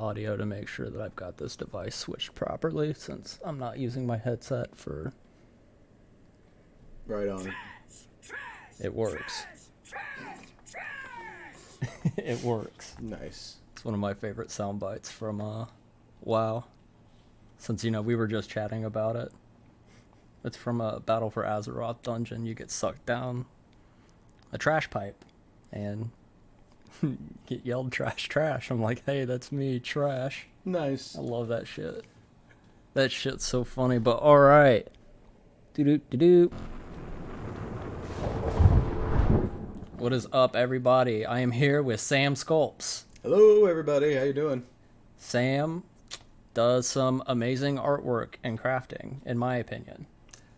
audio to make sure that I've got this device switched properly, since I'm not using my headset for... Right on. It works. It works. Nice. It's one of my favorite sound bites from WoW. Since, we were just chatting about it. It's from a Battle for Azeroth dungeon. You get sucked down a trash pipe and get yelled trash, trash. I'm like, hey, that's me, trash. Nice. I love that shit. That shit's so funny, but alright. Doo-doo-doo-doo. What is up, everybody? I am here with Sam Sculpts. Hello, everybody. How you doing? Sam does some amazing artwork and crafting, in my opinion.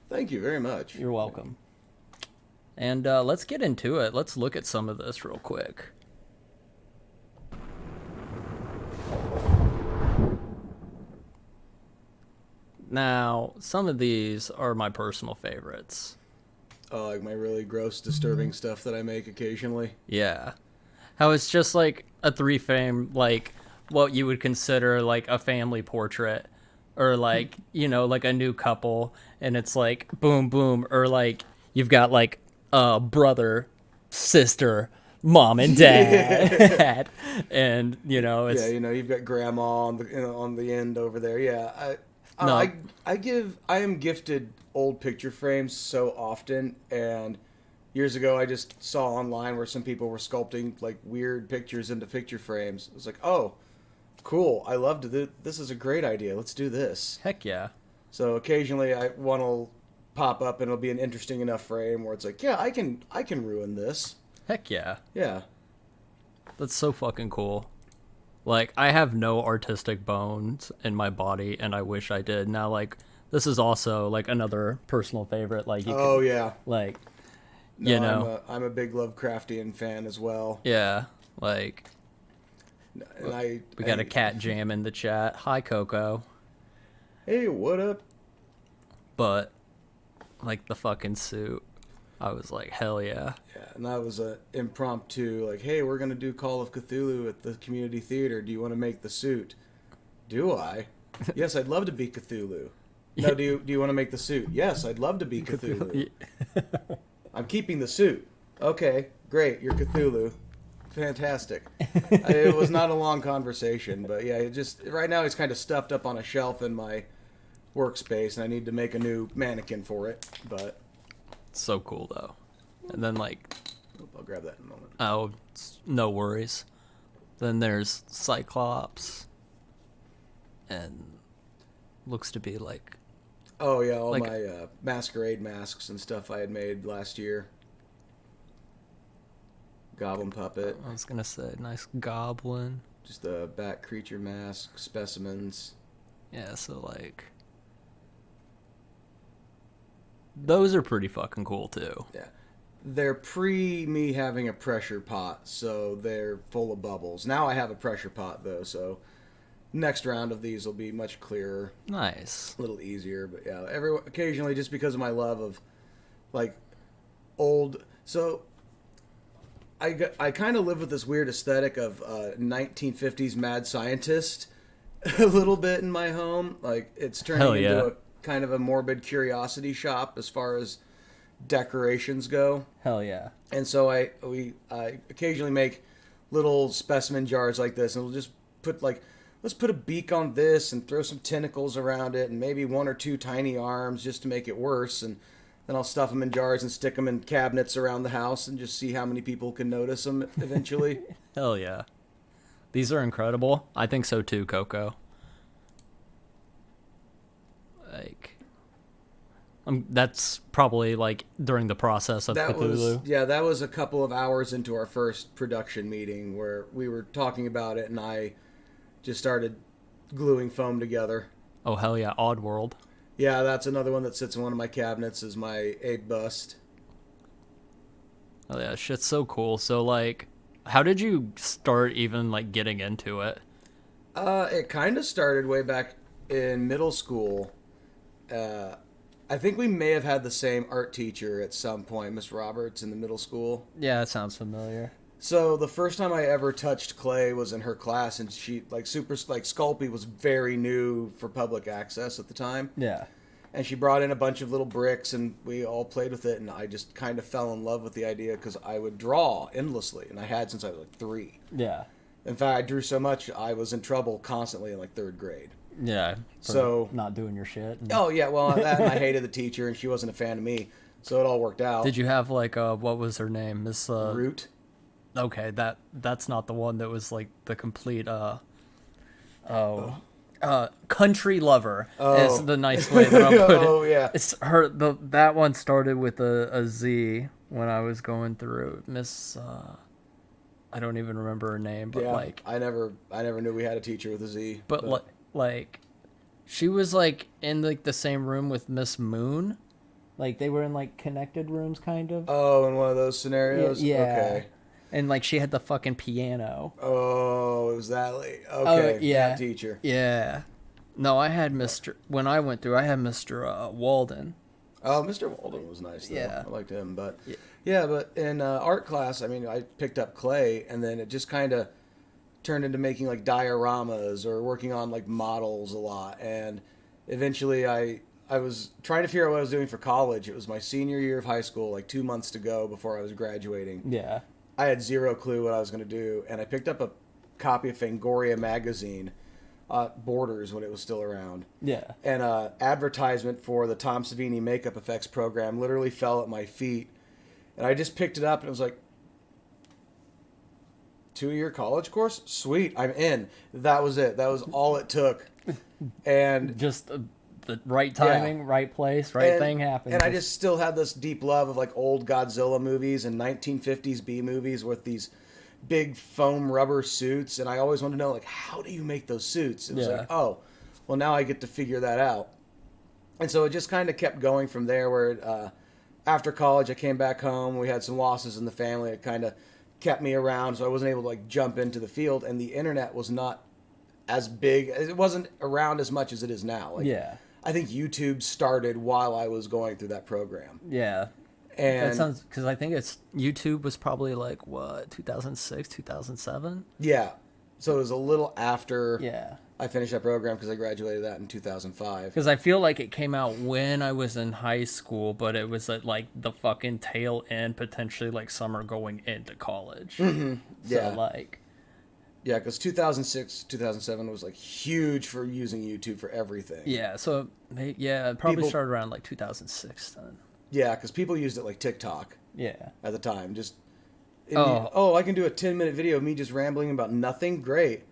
Thank you very much. You're welcome. And let's get into it. Let's look at some of this real quick. Now, some of these are my personal favorites. Oh, like my really gross, disturbing stuff that I make occasionally. Yeah. How it's just like a 3-frame, like what you would consider like a family portrait, or like, like a new couple, and it's like boom, boom, or like you've got like a brother, sister, mom and dad, and it's... Yeah, you've got grandma on the end over there. Yeah, No. I am gifted old picture frames so often, and years ago I just saw online where some people were sculpting like weird pictures into picture frames. It was like, oh, cool! I love to. This is a great idea. Let's do this. Heck yeah. So occasionally one will pop up and it'll be an interesting enough frame where it's like, yeah, I can ruin this. Heck yeah. Yeah. That's so fucking cool. Like, I have no artistic bones in my body, and I wish I did. Now, like, this is also, like, another personal favorite. Like, yeah. Like, No, I'm a big Lovecraftian fan as well. Yeah, like... And we got a cat jam in the chat. Hi, Coco. Hey, what up? But, like, the fucking suit, I was like, hell yeah. Yeah, and that was a impromptu, like, hey, we're going to do Call of Cthulhu at the community theater. Do you want to make the suit? Do I? Yes, I'd love to be Cthulhu. No, do you want to make the suit? Yes, I'd love to be Cthulhu. I'm keeping the suit. Okay, great, you're Cthulhu. Fantastic. It was not a long conversation, but yeah, right now it's kind of stuffed up on a shelf in my workspace, and I need to make a new mannequin for it, but... So cool, though. And then, like... I'll grab that in a moment. Oh, no worries. Then there's Cyclops. And looks to be like... Oh, yeah, all my masquerade masks and stuff I had made last year. Goblin puppet. I was going to say, nice goblin. Just a bat creature mask, specimens. Yeah, so, like... Those are pretty fucking cool, too. Yeah. They're me having a pressure pot, so they're full of bubbles. Now I have a pressure pot, though, so next round of these will be much clearer. Nice. A little easier, but yeah. Occasionally, just because of my love of, like, old... So, I kind of live with this weird aesthetic of 1950s mad scientist a little bit in my home. Like, it's turning into a kind of a morbid curiosity shop as far as decorations go. Hell yeah. And so I occasionally make little specimen jars like this, and we'll just put let's put a beak on this and throw some tentacles around it and maybe one or two tiny arms just to make it worse, and then I'll stuff them in jars and stick them in cabinets around the house and just see how many people can notice them eventually. Hell yeah. These are incredible. I think so too, Coco. Like, that's probably like during the process of Cthulhu. That was a couple of hours into our first production meeting where we were talking about it, and I just started gluing foam together. Oh, hell yeah. Oddworld. Yeah, that's another one that sits in one of my cabinets, is my Abe bust. Oh yeah, shit's so cool. So, like, how did you start even, like, getting into it? It kind of started way back in middle school. I think we may have had the same art teacher at some point, Miss Roberts, in the middle school. Yeah, that sounds familiar. So the first time I ever touched clay was in her class, and she Sculpey was very new for public access at the time. Yeah. And she brought in a bunch of little bricks, and we all played with it. And I just kind of fell in love with the idea because I would draw endlessly, and I had since I was like 3. Yeah. In fact, I drew so much I was in trouble constantly in like 3rd grade. Yeah. So not doing your shit. oh yeah, well that and I hated the teacher, and she wasn't a fan of me, so it all worked out. Did you have like what was her name, Miss Root? Okay, that's not the one that was like the complete country lover is the nice way that I'll put it. Oh yeah. It's her that one started with a Z when I was going through Miss I don't even remember her name, but Yeah, like I never knew we had a teacher with a Z. but like she was like in like the same room with Miss Moon. Like they were in like connected rooms kind of. Oh, in one of those scenarios? Yeah. Okay. And like she had the fucking piano. Oh, it was that late. Okay. Oh, yeah. That teacher. Yeah. No, I had when I went through, I had Mr. Walden. Oh, Mr. Walden was nice though. Yeah. I liked him, but but in art class, I mean, I picked up clay, and then it just kind of turned into making like dioramas or working on like models a lot, and eventually I was trying to figure out what I was doing for college. It was my senior year of high school, like 2 months to go before I was graduating. Yeah. I had zero clue what I was going to do, and I picked up a copy of Fangoria magazine, Borders, when it was still around. Yeah. And advertisement for the Tom Savini makeup effects program literally fell at my feet, and I just picked it up, and it was like, 2-year college course? Sweet, I'm in. That was it. That was all it took. And just the right timing, right place, right thing happened. And I just still had this deep love of like old Godzilla movies and 1950s B movies with these big foam rubber suits, and I always wanted to know like, how do you make those suits? It was like, oh, well, now I get to figure that out. And so it just kind of kept going from there, where after college I came back home. We had some losses in the family. It kind of kept me around, so I wasn't able to like jump into the field, and the internet was not as big. It wasn't around as much as it is now. Like, I think YouTube started while I was going through that program. Yeah. And that sounds, because I think YouTube was probably like, what, 2006, 2007? Yeah. So it was a little after Yeah. I finished that program, because I graduated that in 2005. Because I feel like it came out when I was in high school, but it was at like the fucking tail end, potentially like summer going into college. Mm-hmm. Yeah. So like... Yeah, because 2006, 2007 was like huge for using YouTube for everything. Yeah, so it probably started around like 2006 then. Yeah, because people used it like TikTok. Yeah. At the time, I can do a 10-minute video of me just rambling about nothing. Great.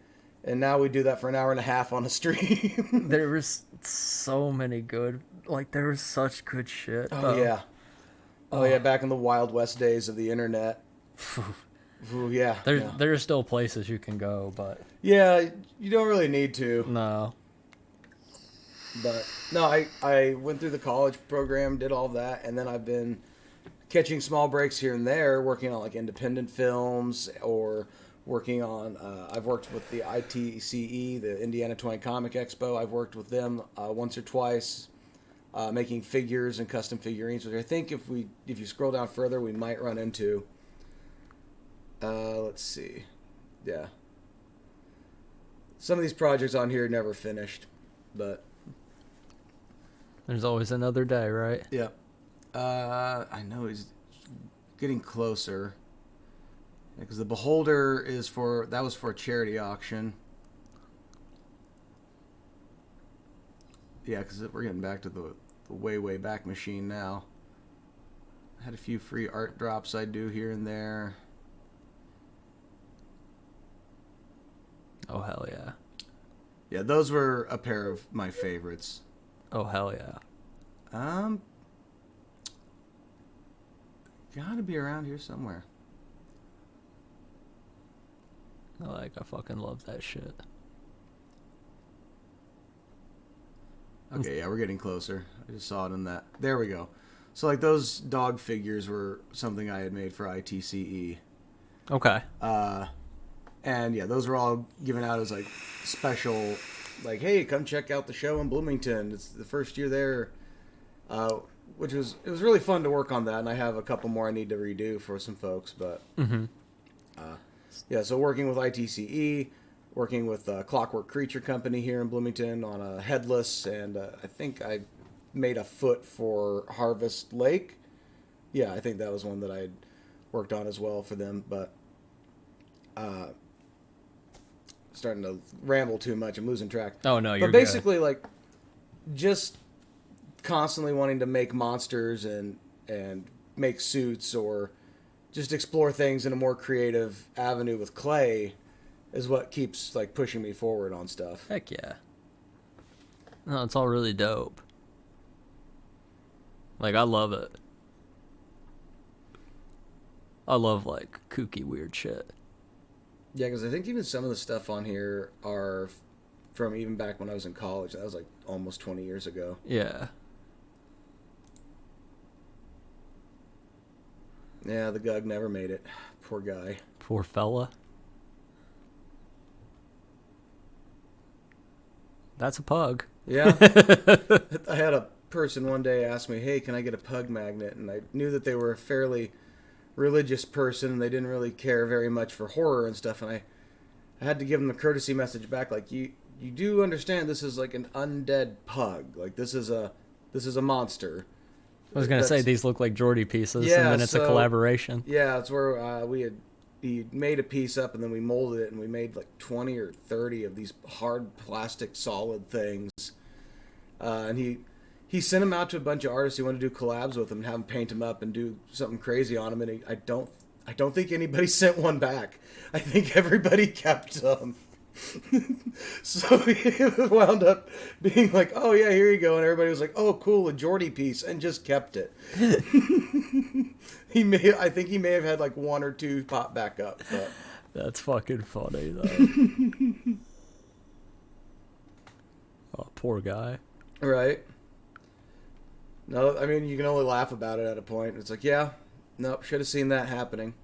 And now we do that for an hour and a half on a stream. There was so many good, like there was such good shit. Oh yeah. Oh yeah, back in the Wild West days of the internet. Ooh, yeah. There's still places you can go, but yeah, you don't really need to. No. But no, I went through the college program, did all of that, and then I've been catching small breaks here and there, working on like independent films, or working on. I've worked with the ITCE, the Indiana Toy Comic Expo. I've worked with them once or twice, making figures and custom figurines, which I think if you scroll down further, we might run into. Let's see. Yeah. Some of these projects on here never finished, but there's always another day, right? yeah. I know he's getting closer. Because the Beholder was for a charity auction. Yeah, because we're getting back to the way back machine now. I had a few free art drops I do here and there. Oh, hell yeah. Yeah, those were a pair of my favorites. Oh, hell yeah. Gotta be around here somewhere. I fucking love that shit. Okay, yeah, we're getting closer. I just saw it in that. There we go. So, like, those dog figures were something I had made for ITCE. Okay. And yeah, those were all given out as like special, like, hey, come check out the show in Bloomington. It's the first year there, it was really fun to work on that. And I have a couple more I need to redo for some folks, but Yeah, so working with ITCE, working with Clockwork Creature Company here in Bloomington on a headless, and I think I made a foot for Harvest Lake. Yeah, I think that was one that I had worked on as well for them, but starting to ramble too much. I'm losing track. Oh, no, you're But basically, like, just constantly wanting to make monsters and make suits or just explore things in a more creative avenue with clay is what keeps like pushing me forward on stuff. Heck yeah. No, it's all really dope. Like, I love it. I love, like, kooky, weird shit. Yeah, because I think even some of the stuff on here are from even back when I was in college. That was like almost 20 years ago. Yeah. Yeah, the Gug never made it. Poor guy. Poor fella. That's a pug. Yeah. I had a person one day ask me, hey, can I get a pug magnet? And I knew that they were a fairly religious person and they didn't really care very much for horror and stuff. And I had to give them a courtesy message back, like, you do understand this is like an undead pug. Like, this is a monster. I was going to say, these look like Geordie pieces, Yeah, and then it's a collaboration. Yeah, it's where he made a piece up and then we molded it and we made like 20 or 30 of these hard plastic solid things. And he sent them out to a bunch of artists. He wanted to do collabs with them and have them paint them up and do something crazy on them. And I don't think anybody sent one back. I think everybody kept them. So it wound up being like, oh yeah, here you go. And everybody was like, oh cool, a Geordie piece, and just kept it. I think he may have had like one or two pop back up. But. That's fucking funny, though. Oh, poor guy. Right. No, I mean, you can only laugh about it at a point. It's like, yeah, nope, should have seen that happening.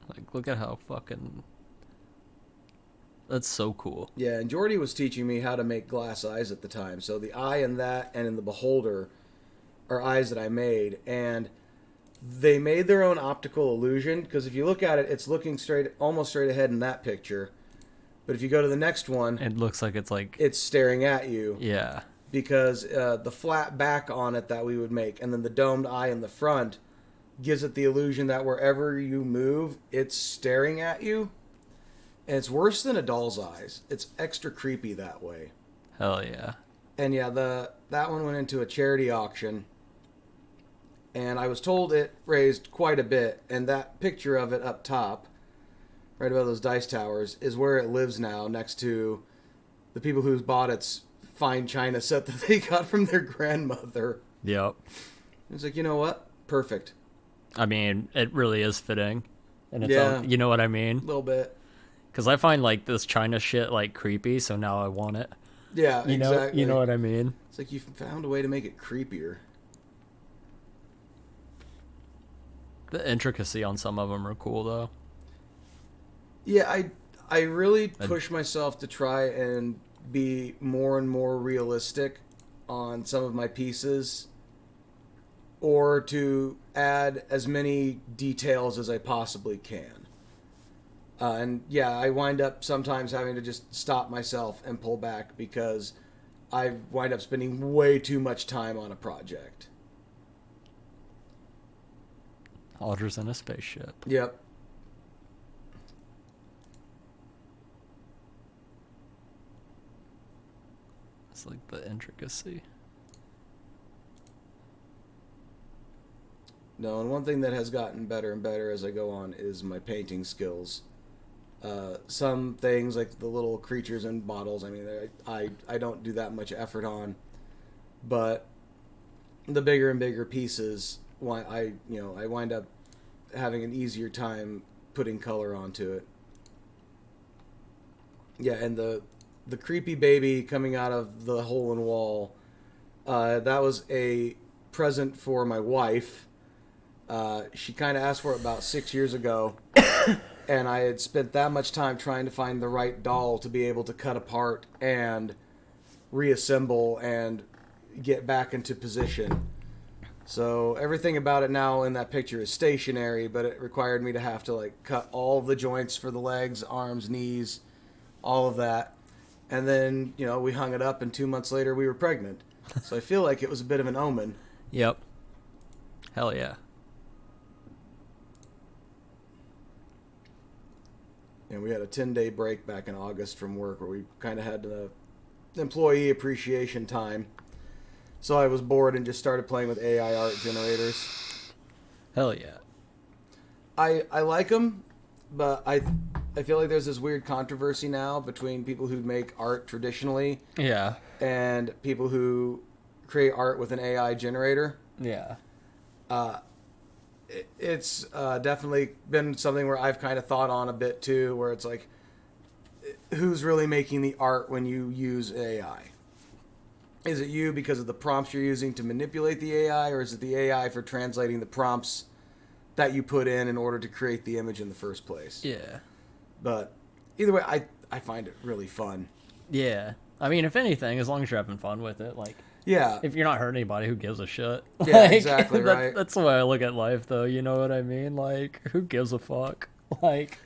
Like, look at how fucking... That's so cool. Yeah, and Jordy was teaching me how to make glass eyes at the time. So the eye in that and in the beholder are eyes that I made. And they made their own optical illusion, because if you look at it, it's looking almost straight ahead in that picture. But if you go to the next one... It looks like it's like... It's staring at you. Yeah. Because the flat back on it that we would make, and then the domed eye in the front, gives it the illusion that wherever you move, it's staring at you. And it's worse than a doll's eyes. It's extra creepy that way. Hell yeah. And yeah, that one went into a charity auction. And I was told it raised quite a bit. And that picture of it up top, right above those dice towers, is where it lives now, next to the people who bought its fine china set that they got from their grandmother. Yep. It's like, you know what? Perfect. I mean, it really is fitting. And it's Yeah. you know what I mean? A little bit. Because I find, like, this China shit, like, creepy, so now I want it. Yeah, exactly. You know what I mean? It's like you found a way to make it creepier. The intricacy on some of them are cool, though. Yeah, I really push myself to try and be more and more realistic on some of my pieces, or to add as many details as I possibly can. And yeah, I wind up sometimes having to just stop myself and pull back because I wind up spending way too much time on a project. Audrey's in a spaceship. Yep. It's like the intricacy. No, and one thing that has gotten better and better as I go on is my painting skills. Some things like the little creatures and bottles, I mean, I don't do that much effort on, but the bigger and bigger pieces, I wind up having an easier time putting color onto it. Yeah, and the creepy baby coming out of the hole in wall, that was a present for my wife. She kind of asked for it about 6 years ago, and I had spent that much time trying to find the right doll to be able to cut apart and reassemble and get back into position. So everything about it now in that picture is stationary, but it required me to have to like cut all of the joints for the legs, arms, knees, all of that. And then, we hung it up and 2 months later we were pregnant. So I feel like it was a bit of an omen. Yep. Hell yeah. And we had a 10-day break back in August from work where we kind of had the employee appreciation time. So I was bored and just started playing with AI art generators. Hell yeah. I like them, but I feel like there's this weird controversy now between people who make art traditionally Yeah. and people who create art with an AI generator. Yeah. It's definitely been something where I've kind of thought on a bit too, where it's like, who's really making the art when you use AI? Is it you because of the prompts you're using to manipulate the AI, or is it the AI for translating the prompts that you put in order to create the image in the first place? Yeah. But either way, I find it really fun. Yeah. I mean, if anything, as long as you're having fun with it, like, Yeah. if you're not hurting anybody, who gives a shit? Yeah, Like, exactly right. That's the way I look at life, though. You know what I mean? Like, who gives a fuck? Like,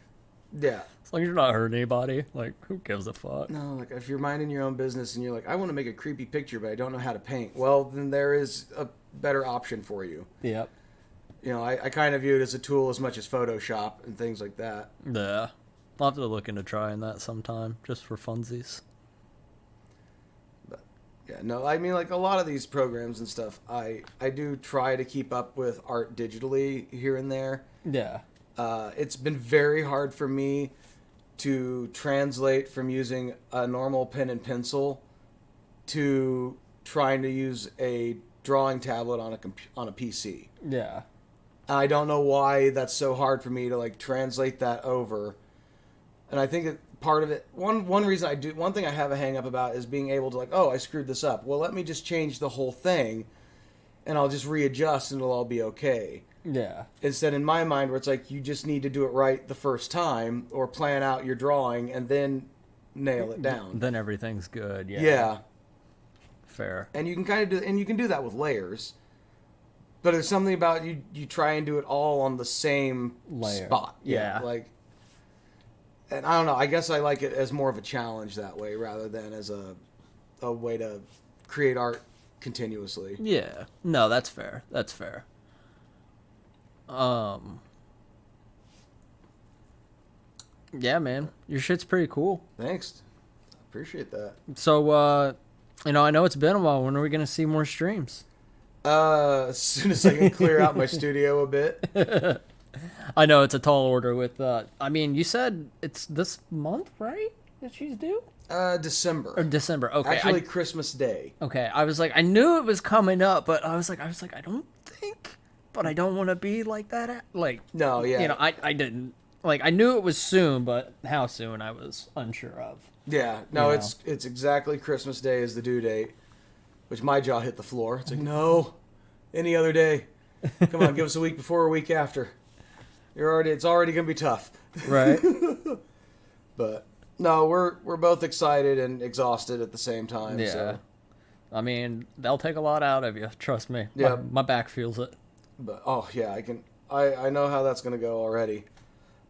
Yeah. as long as you're not hurting anybody, like, who gives a fuck? No, like if you're minding your own business and you're like, I want to make a creepy picture, but I don't know how to paint. Well, then there is a better option for you. Yep. I kind of view it as a tool as much as Photoshop and things like that. Yeah. I'll have to look into trying that sometime, just for funsies. But yeah, no, I mean, like a lot of these programs and stuff, I do try to keep up with art digitally here and there. Yeah. It's been very hard for me to translate from using a normal pen and pencil to trying to use a drawing tablet on a PC. Yeah. I don't know why that's so hard for me to like translate that over. And I think that part of it, one reason one thing I have a hang up about is being able to like, oh, I screwed this up. Well, let me just change the whole thing and I'll just readjust and it'll all be okay. Yeah. Instead, in my mind, where it's like you just need to do it right the first time or plan out your drawing and then nail it down. Then everything's good. Yeah. Yeah. Fair. And you can kind of you can do that with layers. But there's something about you try and do it all on the same Layer. spot. Yeah. Like, and I don't know. I guess I like it as more of a challenge that way rather than as a way to create art continuously. Yeah. No, that's fair. That's fair. Yeah, man. Your shit's pretty cool. Thanks. Appreciate that. So, I know it's been a while. When are we going to see more streams? As soon as I can clear out my studio a bit. I know it's a tall order with, you said it's this month, right? That she's due? December. Or December. Okay. Actually, Christmas Day. Okay. I was like, I knew it was coming up, but I was like, I don't think, but I don't want to be like that. No, yeah. I didn't. Like, I knew it was soon, but how soon I was unsure of. Yeah. No, You it's exactly Christmas Day is the due date, which my jaw hit the floor. It's like, no, any other day. Come on, give us a week before or a week after. It's already going to be tough. Right. But no, we're both excited and exhausted at the same time. Yeah. So. I mean, they'll take a lot out of you. Trust me. Yeah. My back feels it. But oh yeah, I know how that's gonna go already.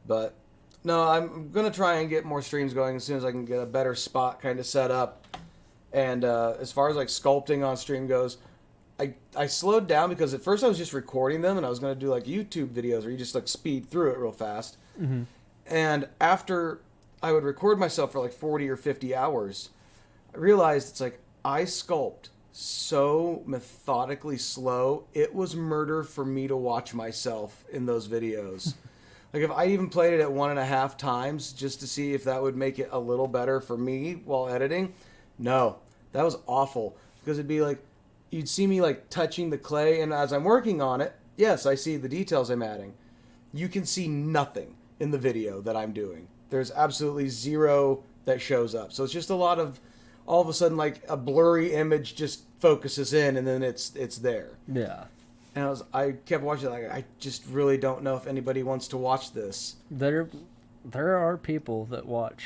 But no, I'm gonna try and get more streams going as soon as I can get a better spot kind of set up. And as far as like sculpting on stream goes, I slowed down because at first I was just recording them and I was gonna do like YouTube videos where you just like speed through it real fast. Mm-hmm. And after I would record myself for like 40 or 50 hours, I realized it's like I sculpt so methodically slow. It was murder for me to watch myself in those videos. Like if I even played it at 1.5 times just to see if that would make it a little better for me while editing. No, that was awful because it'd be like, you'd see me like touching the clay and as I'm working on it, yes, I see the details I'm adding. You can see nothing in the video that I'm doing. There's absolutely zero that shows up. So it's just a lot of, all of a sudden, like a blurry image just focuses in and then it's there. Yeah. And I kept watching, like, I just really don't know if anybody wants to watch this. There are people that watch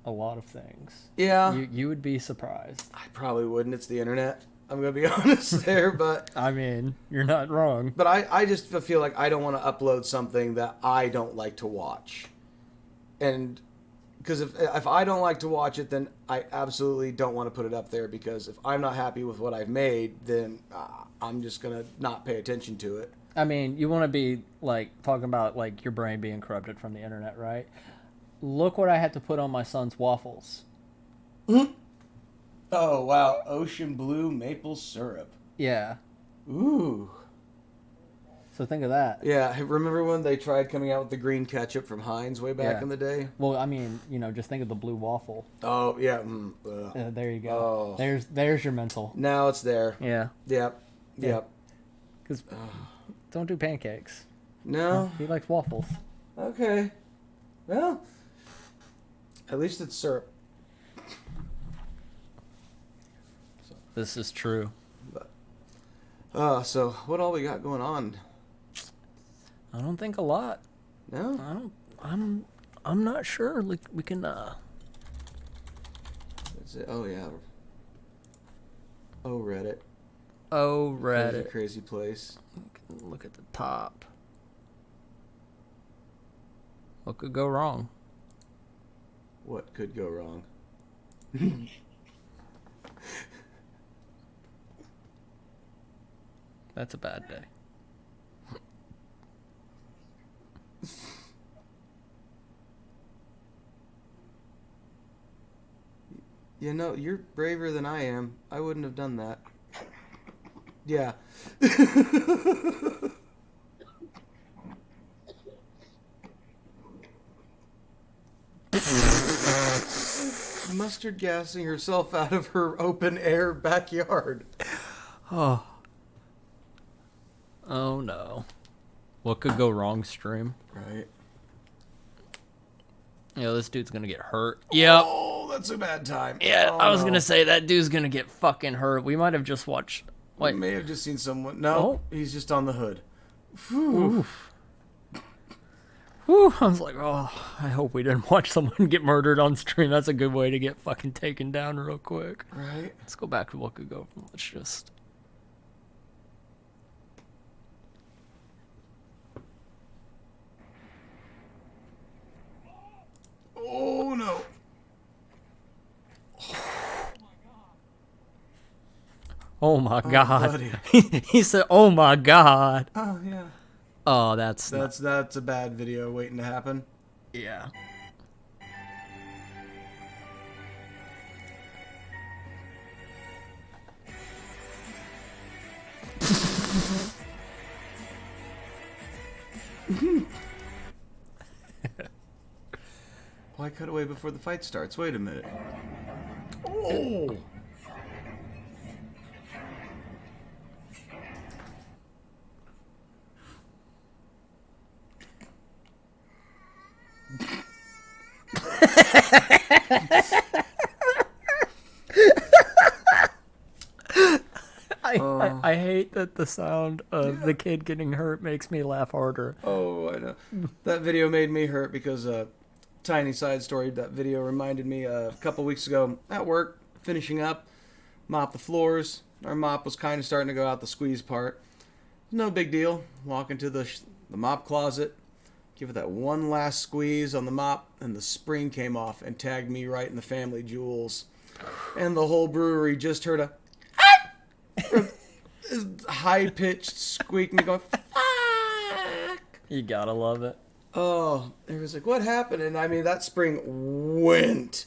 a lot of things. Yeah. You would be surprised. I probably wouldn't. It's the internet. I'm gonna be honest there, but I mean, you're not wrong. I just feel like I don't want to upload something that I don't like to watch, and because if I don't like to watch it, then I absolutely don't want to put it up there, because if I'm not happy with what I've made, then I'm just gonna not pay attention to it. I mean, you want to be like talking about like your brain being corrupted from the internet, right? Look what I had to put on my son's waffles. Oh wow, ocean blue maple syrup. Yeah. Ooh. So think of that. Yeah, remember when they tried coming out with the green ketchup from Heinz way back Yeah. in the day? Well, I mean, just think of the blue waffle. Oh yeah. There you go. Oh. There's your mental. Now it's there. Yeah. Yep. Yeah. Yep. Because don't do pancakes. No. He likes waffles. Okay. Well, at least it's syrup. This is true. But, so what all we got going on? I don't think a lot. No. I'm not sure. Like we can. That's it. Oh yeah. Oh Reddit. Oh, Crazy, Reddit. crazy place. Look at the top. What could go wrong? What could go wrong? That's a bad day. You know, you're braver than I am. I wouldn't have done that. Yeah. Mustard gassing herself out of her open air backyard. Oh. Oh no. What could go wrong, stream? Right. This dude's gonna get hurt. Yep. Oh, that's a bad time. Yeah, Oh, I was no. gonna say that dude's gonna get fucking hurt. We might have just watched. We Wait. may have just seen someone. No, Oh. he's just on the hood. Whew. Oof. Whew, I was like, oh, I hope we didn't watch someone get murdered on stream. That's a good way to get fucking taken down real quick. Right. Let's go back to what could go. Let's just. Oh no. Oh my god. buddy. He said, oh my god. Oh yeah. Oh, that's That's a bad video waiting to happen. yeah. Why cut away before the fight starts? Wait a minute. Oh. I hate that the sound of the kid getting hurt makes me laugh harder. Oh, I know. That video made me hurt because tiny side story. That video reminded me a couple weeks ago at work, finishing up, mop the floors. Our mop was kind of starting to go out the squeeze part. No big deal. Walk into the mop closet, give it that one last squeeze on the mop, and the spring came off and tagged me right in the family jewels. And the whole brewery just heard a high-pitched squeak and going, fuck! You gotta love it. Oh, it was like, what happened? And I mean, that spring went.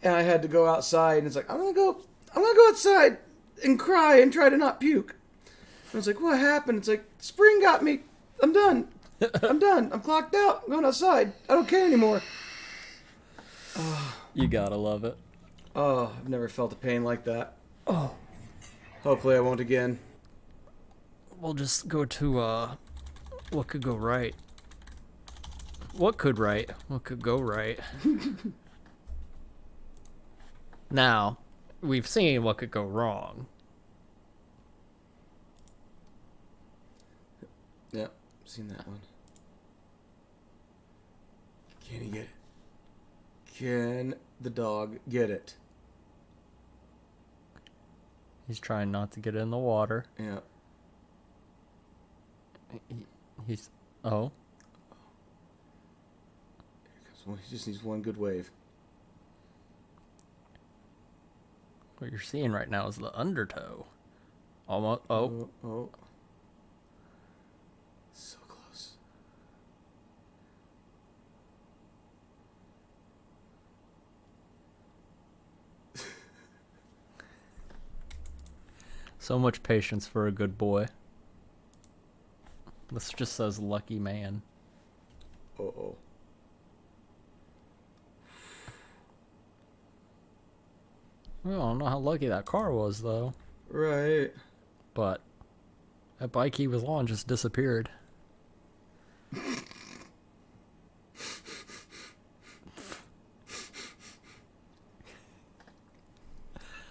And I had to go outside, and it's like, I'm gonna go outside and cry and try to not puke. I was like, what happened? It's like, spring got me. I'm done. I'm done. I'm clocked out. I'm going outside. I don't care anymore. You gotta love it. Oh, I've never felt a pain like that. Oh. Hopefully I won't again. We'll just go to what could go right. What could right? What could go right? Now, we've seen what could go wrong. Yep, seen that one. Can he get it? Can the dog get it? He's trying not to get in the water. Yeah. He's... Oh. He just needs one good wave. What you're seeing right now is the undertow. Almost... Oh. Oh. So close. So much patience for a good boy. This just says lucky man. Uh-oh. Well, I don't know how lucky that car was, though. Right. But that bike he was on just disappeared.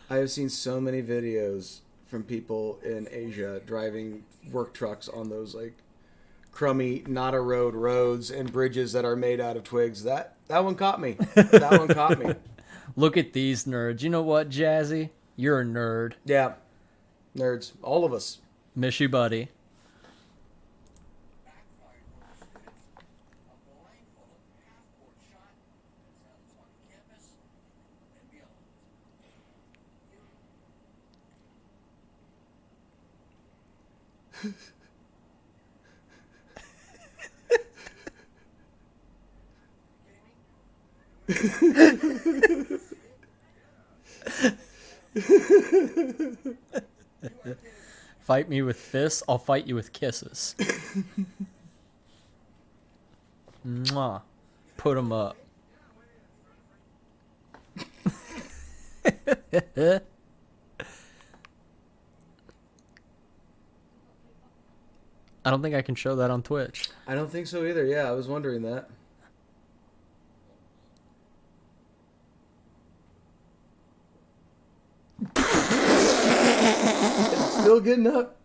I have seen so many videos from people in Asia driving work trucks on those like crummy, not a road roads and bridges that are made out of twigs. That one caught me. That one caught me. Look at these nerds. You know what, Jazzy? You're a nerd. Yeah. Nerds. All of us. Miss you, buddy. Fight me with fists, I'll fight you with kisses. Mwah. Put 'em up. I don't think I can show that on Twitch. I don't think so either. Yeah, I was wondering that. It's still getting up.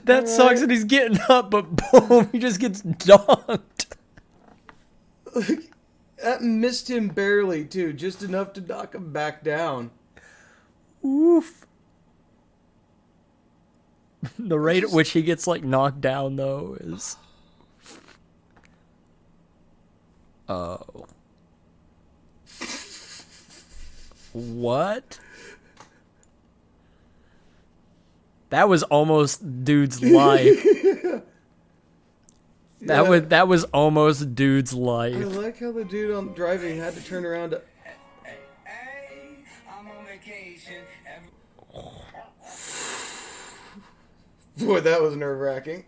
That sucks that he's getting up, but boom, he just gets donked. That missed him barely, too. Just enough to knock him back down. Oof. The rate at which he gets, like, knocked down, though, is... Oh. What? That was almost dude's life. That was almost dude's life. I like how the dude on driving had to turn around to... I'm on vacation. Boy, that was nerve-wracking.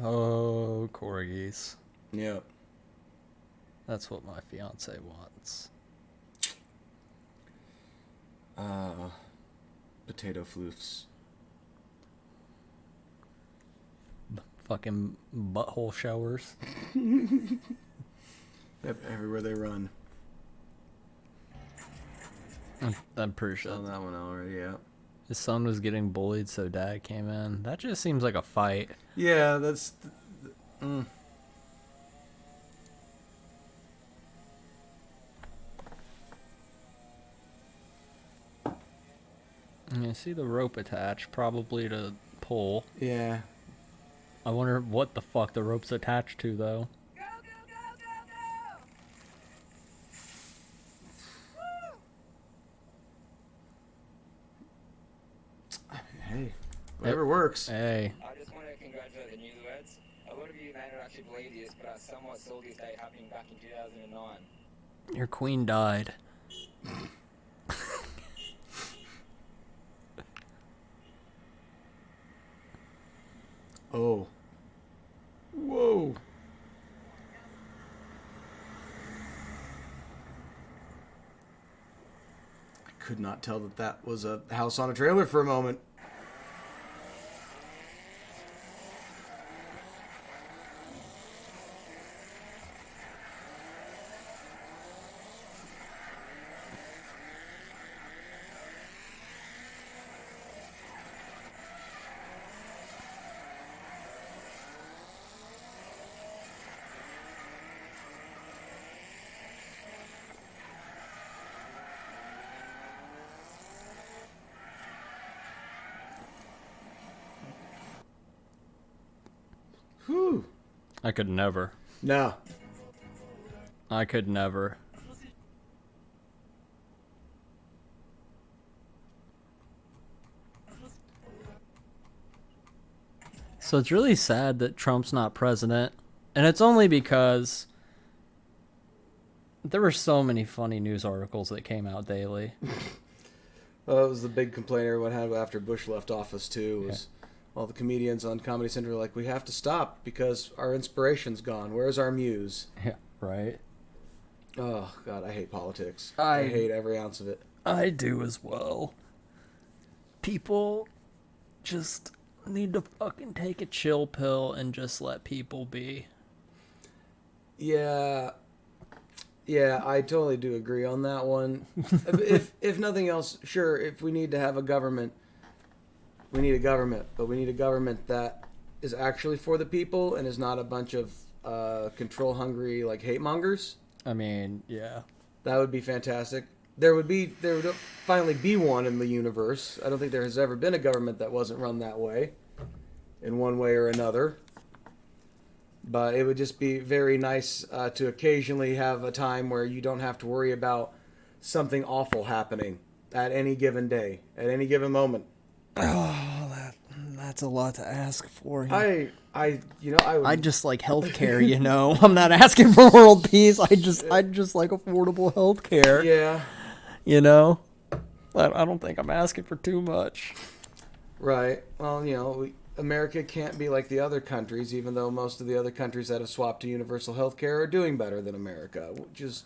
Oh, corgis. Yep. That's what my fiance wants. Potato floofs. Fucking butthole showers. Yep, everywhere they run. I'm pretty sure. Saw that one already, yeah. His son was getting bullied, so dad came in. That just seems like a fight. Yeah, that's... You see the rope attached, probably to pull. Yeah. I wonder what the fuck the rope's attached to, though. Go, go, go, go, go! Hey, whatever works. Hey. I just want to congratulate the newlyweds. A lot of you may not actually believe this, but I somewhat saw this day happening back in 2009. Your queen died. Oh. Whoa. I could not tell that that was a house on a trailer for a moment. Whew. I could never. No. I could never. So it's really sad that Trump's not president. And it's only because there were so many funny news articles that came out daily. Well, that was the big complaint everyone had after Bush left office, too, was all the comedians on Comedy Central were like, we have to stop because our inspiration's gone. Where's our muse? Yeah, right? Oh, God, I hate politics. I I hate every ounce of it. I do as well. People just need to fucking take a chill pill and just let people be. Yeah, I totally do agree on that one. if nothing else, sure, if we need to have a government, we need a government, but we need a government that is actually for the people and is not a bunch of control-hungry, like, hate mongers. I mean, yeah. That would be fantastic. There would finally be one in the universe. I don't think there has ever been a government that wasn't run that way, in one way or another. But it would just be very nice to occasionally have a time where you don't have to worry about something awful happening at any given day, at any given moment. Oh, that's a lot to ask for. I would. I just like healthcare, you know. I'm not asking for world peace. I just like affordable healthcare. Yeah. You know, I don't think I'm asking for too much. Right. Well, America can't be like the other countries, even though most of the other countries that have swapped to universal health care are doing better than America, which is,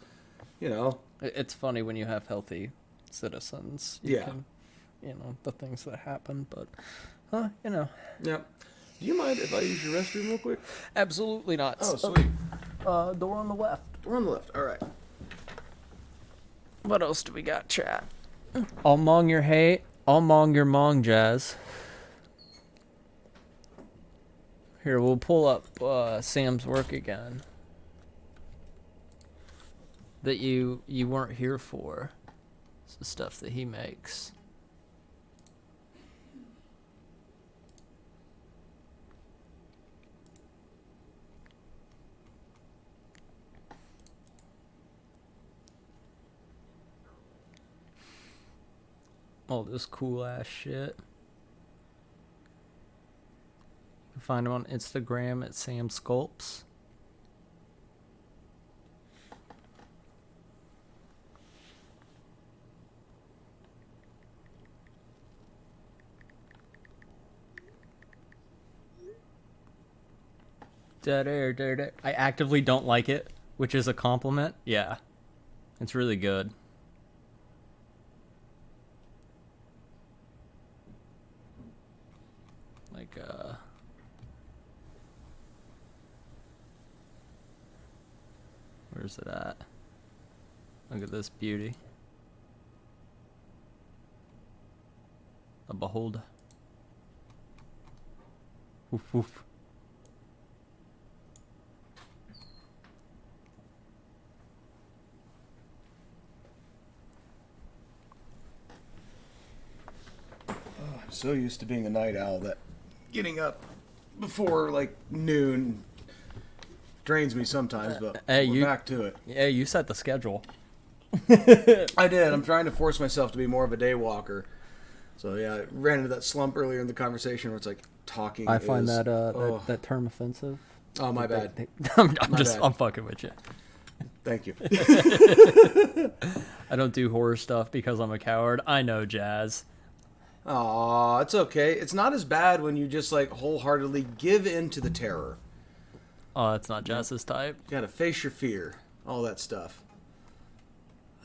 It's funny when you have healthy citizens. You can, the things that happen, but, Yeah. Do you mind if I use your restroom real quick? Absolutely not. Oh, sweet. Door on the left. Door on the left. All right. What else do we got, chat? I'll mong your hate. I'll mong your mong, Jazz. Here, we'll pull up Sam's work again. That you weren't here for. It's the stuff that he makes. All this cool ass shit. You can find him on Instagram at Sam Sculpts. Dead air, dead air. I actively don't like it, which is a compliment. Yeah. It's really good. Like, where's it at? Look at this beauty. A behold. Woof woof. I'm so used to being a night owl that getting up before like noon drains me sometimes, but we're back to it. Yeah, you set the schedule. I did. I'm trying to force myself to be more of a day walker. So yeah, I ran into that slump earlier in the conversation where it's like talking. I find that term offensive. Oh, my bad. I'm fucking with you. Thank you. I don't do horror stuff because I'm a coward. I know, Jazz. Aw, it's okay. It's not as bad when you just like wholeheartedly give in to the terror. Oh, that's not Jazz's type. You gotta face your fear. All that stuff.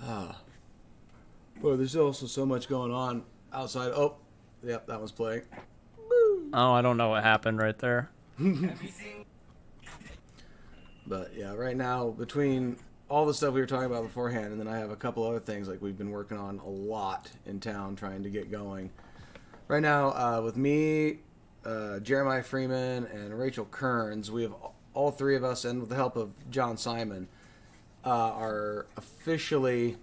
Well, there's also so much going on outside. Oh, yep, that one's playing. Oh, I don't know what happened right there. But yeah, right now, between all the stuff we were talking about beforehand, and then I have a couple other things like we've been working on a lot in town trying to get going. Right now, with me, Jeremiah Freeman, and Rachel Kearns, we have all three of us, and with the help of John Simon, are officially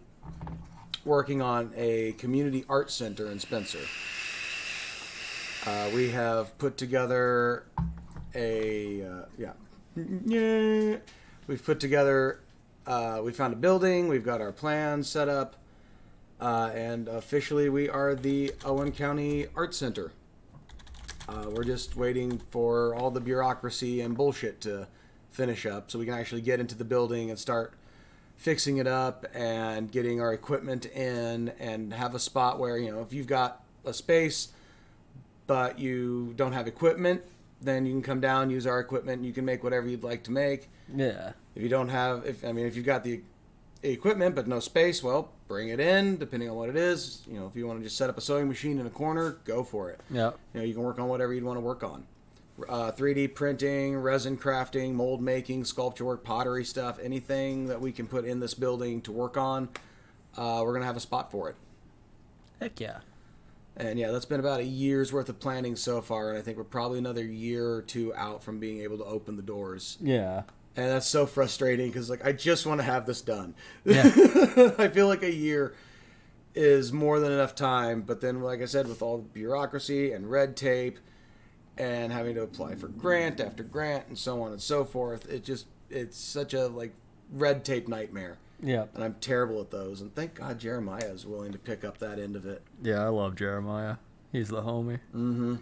working on a community art center in Spencer. We have put together We've put together. We found a building. We've got our plans set up, and officially we are the Owen County Art Center. We're just waiting for all the bureaucracy and bullshit to finish up, so we can actually get into the building and start fixing it up and getting our equipment in and have a spot where, if you've got a space but you don't have equipment, then you can come down, use our equipment, and you can make whatever you'd like to make. Yeah. If you don't have, if you've got the equipment but no space, well, bring it in, depending on what it is. If you want to just set up a sewing machine in a corner, go for it. Yeah. You can work on whatever you'd want to work on. 3D printing, resin crafting, mold making, sculpture work, pottery stuff, anything that we can put in this building to work on, we're going to have a spot for it. Heck yeah. And yeah, that's been about a year's worth of planning so far, and I think we're probably another year or two out from being able to open the doors. Yeah. And that's so frustrating because, I just want to have this done. Yeah. I feel like a year is more than enough time, but then, like I said, with all the bureaucracy and red tape and having to apply for grant after grant and so on and so forth, it's such a, red tape nightmare. Yeah. And I'm terrible at those. And thank God Jeremiah is willing to pick up that end of it. Yeah, I love Jeremiah. He's the homie. Mm-hmm.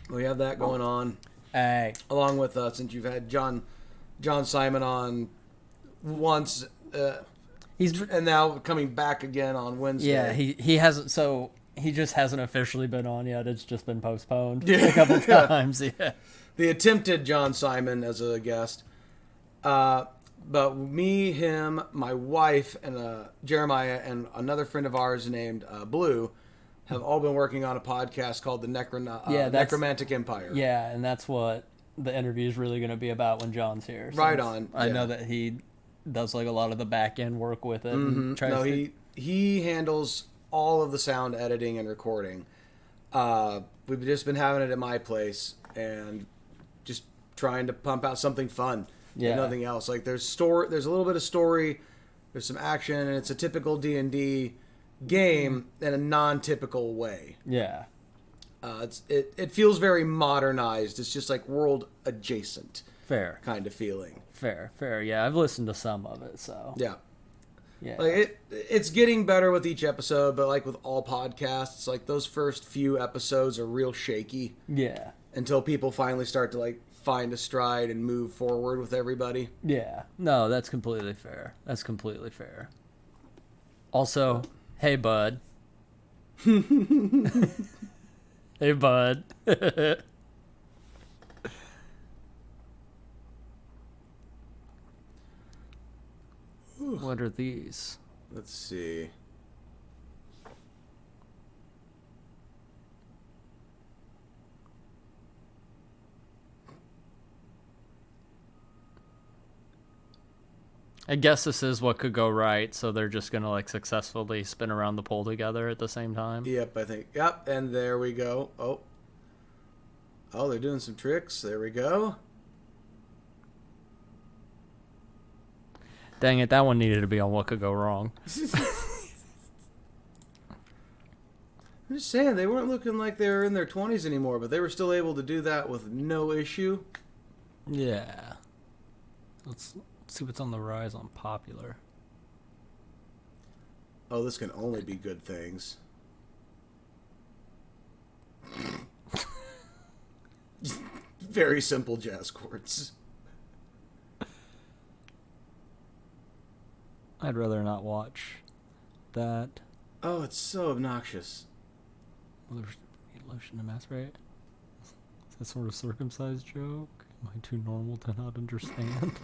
We have that going on. Hey. Along with, since you've had John Simon on once, and now coming back again on Wednesday. Yeah, he hasn't, so he just hasn't officially been on yet. It's just been postponed a couple times. Yeah. The attempted John Simon as a guest. But me, him, my wife, and Jeremiah, and another friend of ours named Blue have all been working on a podcast called the Necromantic Empire. Yeah, and that's what the interview is really going to be about when John's here. Right on. I know that he does a lot of the back end work with it. Mm-hmm. And he handles all of the sound editing and recording. We've just been having it at my place and just trying to pump out something fun. Yeah. Nothing else. There's a little bit of story, there's some action, and it's a typical D&D game in a non-typical way. Yeah. It feels very modernized. It's just world adjacent. Fair. Kind of feeling. Fair. Yeah, I've listened to some of it, so. Yeah. Yeah. It's getting better with each episode, but with all podcasts, those first few episodes are real shaky. Yeah. Until people finally start to find a stride and move forward with everybody. Yeah. No, that's completely fair. Also, hey bud. Hey bud. What are these? Let's see. I guess this is what could go right, so they're just going to successfully spin around the pole together at the same time. Yep, I think. Yep, and there we go. Oh, they're doing some tricks. There we go. Dang it, that one needed to be on what could go wrong. I'm just saying, they weren't looking like they were in their 20s anymore, but they were still able to do that with no issue. Yeah. Let's see what's on the rise on popular. Oh, this can only be good things. Very simple jazz chords. I'd rather not watch that. Oh, it's so obnoxious. Lotion to masturbate? Is that sort of circumcised joke? Am I too normal to not understand?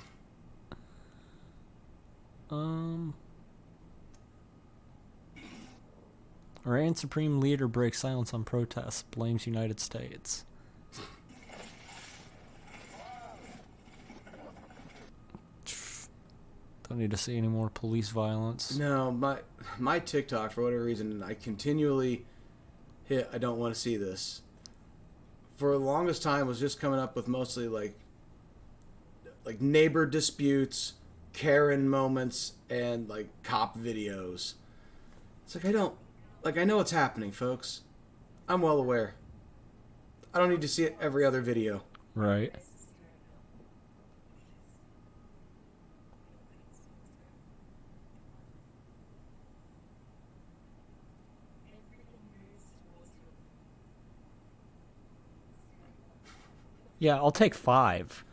Iran Supreme Leader breaks silence on protests, blames United States. Don't need to see any more police violence. No, my TikTok, for whatever reason, I continually hit I don't want to see this. For the longest time was just coming up with mostly like neighbor disputes, Karen moments, and cop videos. It's I know what's happening, folks. I'm well aware. I don't need to see it every other video. Right. Yeah, I'll take 5.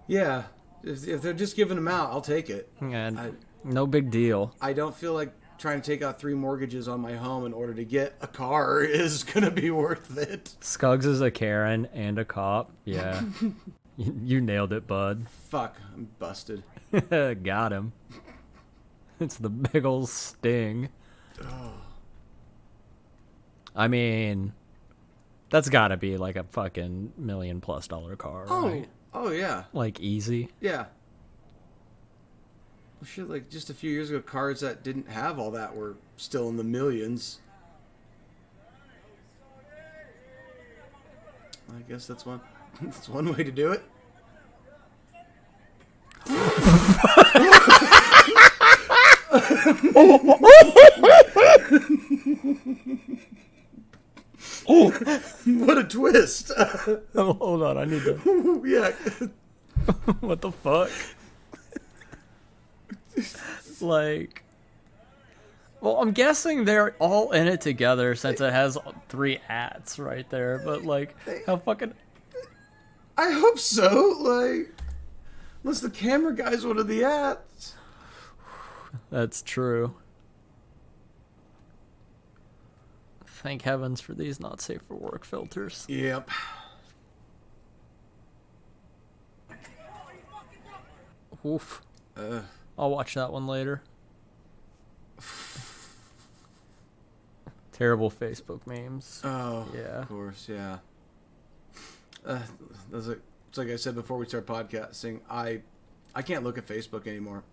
Yeah, if they're just giving them out, I'll take it. And no big deal. I don't feel like trying to take out 3 mortgages on my home in order to get a car is going to be worth it. Skuggs is a Karen and a cop. Yeah. You nailed it, bud. Fuck, I'm busted. Got him. It's the big ol' sting. Oh. I mean, that's gotta be like a fucking $1 million+ car, right? Oh yeah. Like easy. Yeah. Well, shit, like just a few years ago, cars that didn't have all that were still in the millions. I guess that's one. That's one way to do it. What a twist! Oh, hold on, I need to. Yeah. What the fuck? Like, well, I'm guessing they're all in it together since it has 3 ats right there. But like, how fucking? I hope so. Like, unless the camera guy's one of the ads. That's true. Thank heavens for these not safe for work filters. Yep. Oof. I'll watch that one later. Terrible Facebook memes. Oh, Yeah. of course, yeah. It's like I said before we start podcasting. I can't look at Facebook anymore.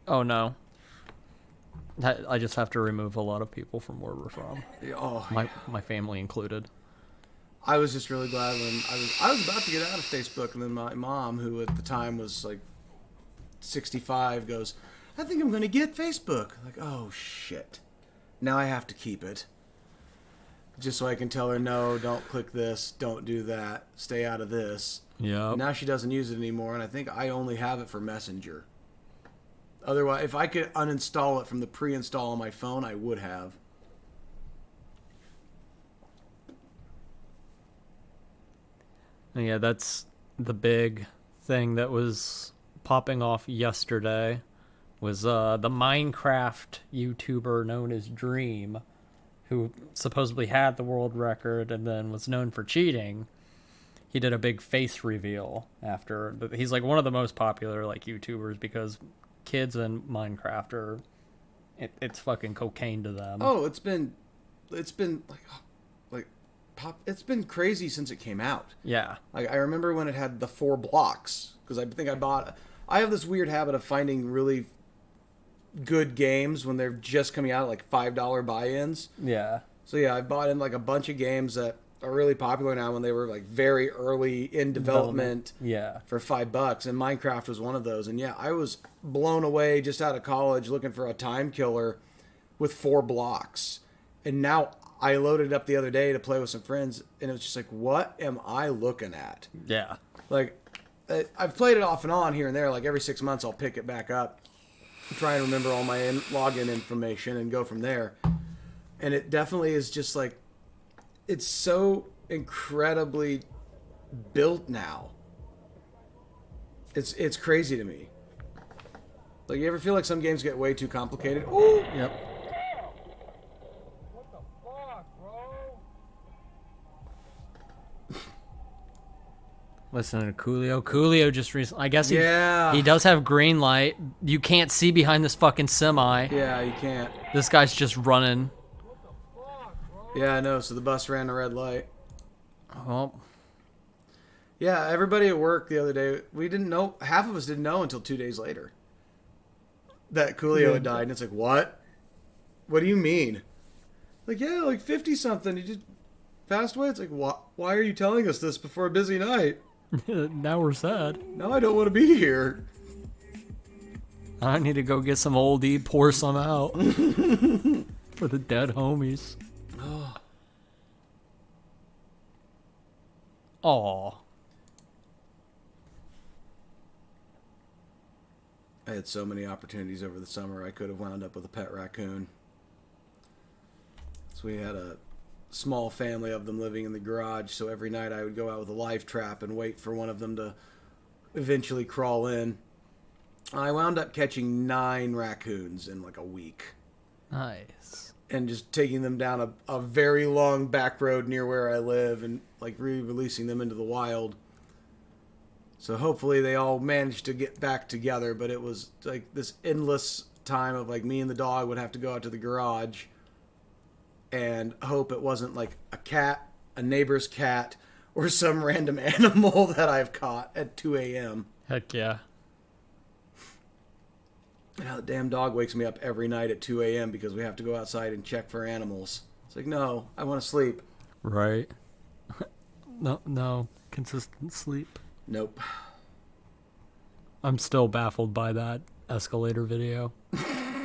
Oh no. I just have to remove a lot of people from where we're from. Oh, My family included. I was just really glad when I was about to get out of Facebook, and then my mom, who at the time was like 65, goes, "I think I'm going to get Facebook." Like, oh shit! Now I have to keep it, just so I can tell her, no, don't click this, don't do that, stay out of this. Yeah. Now she doesn't use it anymore, and I think I only have it for Messenger. Otherwise, if I could uninstall it from the pre-install on my phone, I would have. Yeah, that's the big thing that was popping off yesterday was the Minecraft YouTuber known as Dream, who supposedly had the world record and then was known for cheating. He did a big face reveal after. He's like one of the most popular like YouTubers because kids in Minecraft are it's fucking cocaine to them. Oh, it's been it's been crazy since it came out. Yeah. Like I remember when it had the 4 blocks, because I think I have this weird habit of finding really good games when they're just coming out at like $5 buy-ins. Yeah. So yeah, I bought in like a bunch of games that are really popular now when they were like very early in development. Yeah. For $5, and Minecraft was one of those. And yeah, I was blown away just out of college looking for a time killer with 4 blocks. And now I loaded it up the other day to play with some friends, and it was just like, what am I looking at? Yeah. Like, I've played it off and on here and there. Like every 6 months, I'll pick it back up, try and remember all my login information, and go from there. And it definitely is just like, it's so incredibly built now. It's crazy to me. Like, you ever feel like some games get way too complicated? Ooh. Yep. What the fuck, bro? Listen to Coolio. Coolio just recently. I guess he Yeah. does have green light. You can't see behind this fucking semi. Yeah, you can't. This guy's just running. Yeah, I know. So the bus ran a red light. Oh, Yeah, everybody at work the other day, we didn't know, half of us didn't know until 2 days later that Coolio had died. And it's like, what? What do you mean? Like, yeah, like 50-something. He just passed away. It's like, why are you telling us this before a busy night? now we're sad. Now I don't want to be here. I need to go get some oldie, pour some out for the dead homies. Aw. I had so many opportunities over the summer. I could have wound up with a pet raccoon. So we had a small family of them living in the garage. So every night I would go out with a live trap and wait for one of them to eventually crawl in. I wound up catching 9 raccoons in like a week. Nice. And just taking them down a very long back road near where I live and like re-releasing them into the wild. So hopefully they all managed to get back together, but it was like this endless time of like me and the dog would have to go out to the garage and hope it wasn't like a cat, a neighbor's cat, or some random animal that I've caught at 2 a.m. Heck yeah. Now the damn dog wakes me up every night at 2 a.m. because we have to go outside and check for animals. It's like, no, I want to sleep. Right. No. Consistent sleep. Nope. I'm still baffled by that escalator video.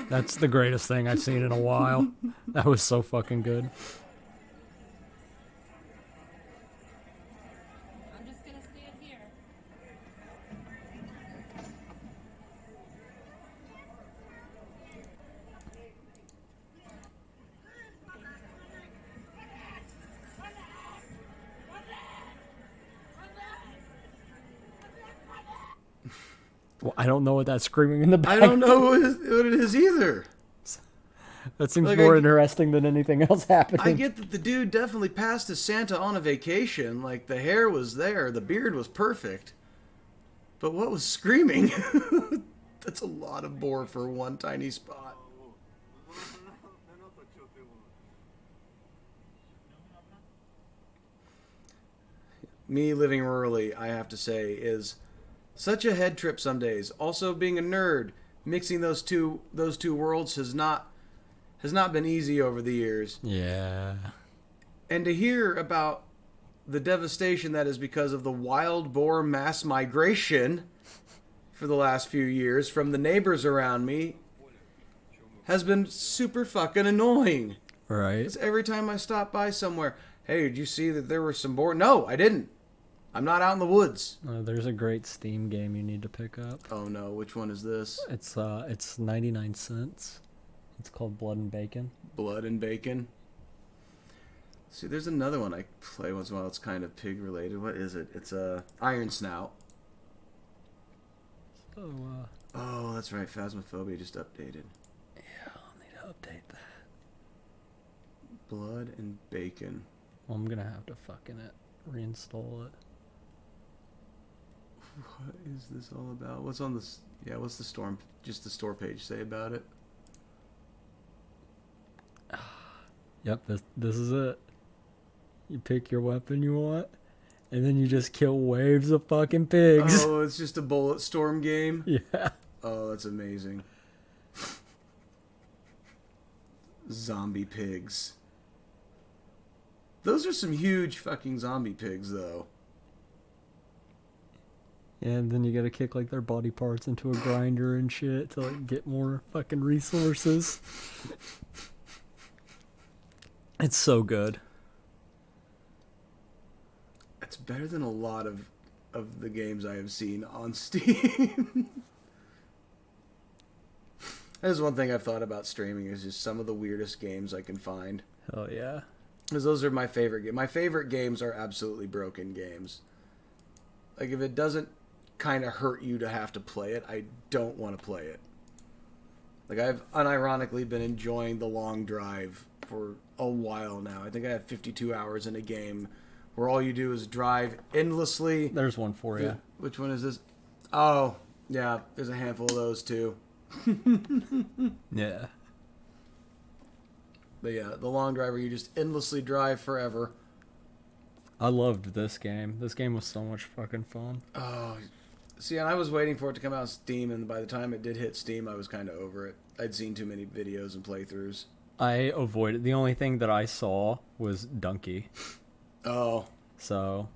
That's the greatest thing I've seen in a while. That was so fucking good. I'm just gonna stand here. Well, I don't know what that screaming in the back. I don't know what it is either. That seems Like, more I- interesting than anything else happening. I get that the dude definitely passed as Santa on a vacation. Like, the hair was there, the beard was perfect. But what was screaming? That's a lot of boar for one tiny spot. Me living rurally, I have to say, is such a head trip some days. Also, being a nerd, mixing those two worlds has not been easy over the years. Yeah. And to hear about the devastation that is because of the wild boar mass migration for the last few years from the neighbors around me has been super fucking annoying. Right. 'Cause every time I stop by somewhere, hey, did you see that there were some boar? No, I didn't. I'm not out in the woods. There's a great Steam game you need to pick up. Oh no, which one is this? It's 99 cents. It's called Blood and Bacon. Blood and Bacon. See, there's another one I play once in a while. It's kind of pig related. What is it? It's Iron Snout. So, Oh, that's right. Phasmophobia just updated. yeah, I'll need to update that. Blood and Bacon. Well, I'm gonna have to fucking reinstall it. What is this all about? What's on this? Yeah, what's the store page say about it? Yep, this is it. You pick your weapon you want, and then you just kill waves of fucking pigs. Oh, it's just a bullet storm game? Yeah. Oh, that's amazing. Zombie pigs. Those are some huge fucking zombie pigs, though. And then you gotta kick like their body parts into a grinder and shit to like get more fucking resources. It's so good. It's better than a lot of the games I have seen on Steam. That is one thing I've thought about streaming is just some of the weirdest games I can find. Hell yeah. Because those are my favorite games. My favorite games are absolutely broken games. Like, if it doesn't kind of hurt you to have to play it, I don't want to play it. Like, I've unironically been enjoying The Long Drive for a while now. I think I have 52 hours in a game where all you do is drive endlessly. There's one for you. Which one is this? Oh, yeah, there's a handful of those too. Yeah. But yeah, The Long Drive where you just endlessly drive forever. I loved this game. This game was so much fucking fun. Oh, see, and I was waiting for it to come out on Steam, and by the time it did hit Steam, I was kind of over it. I'd seen too many videos and playthroughs. I avoided. The only thing that I saw was Donkey. Oh. So.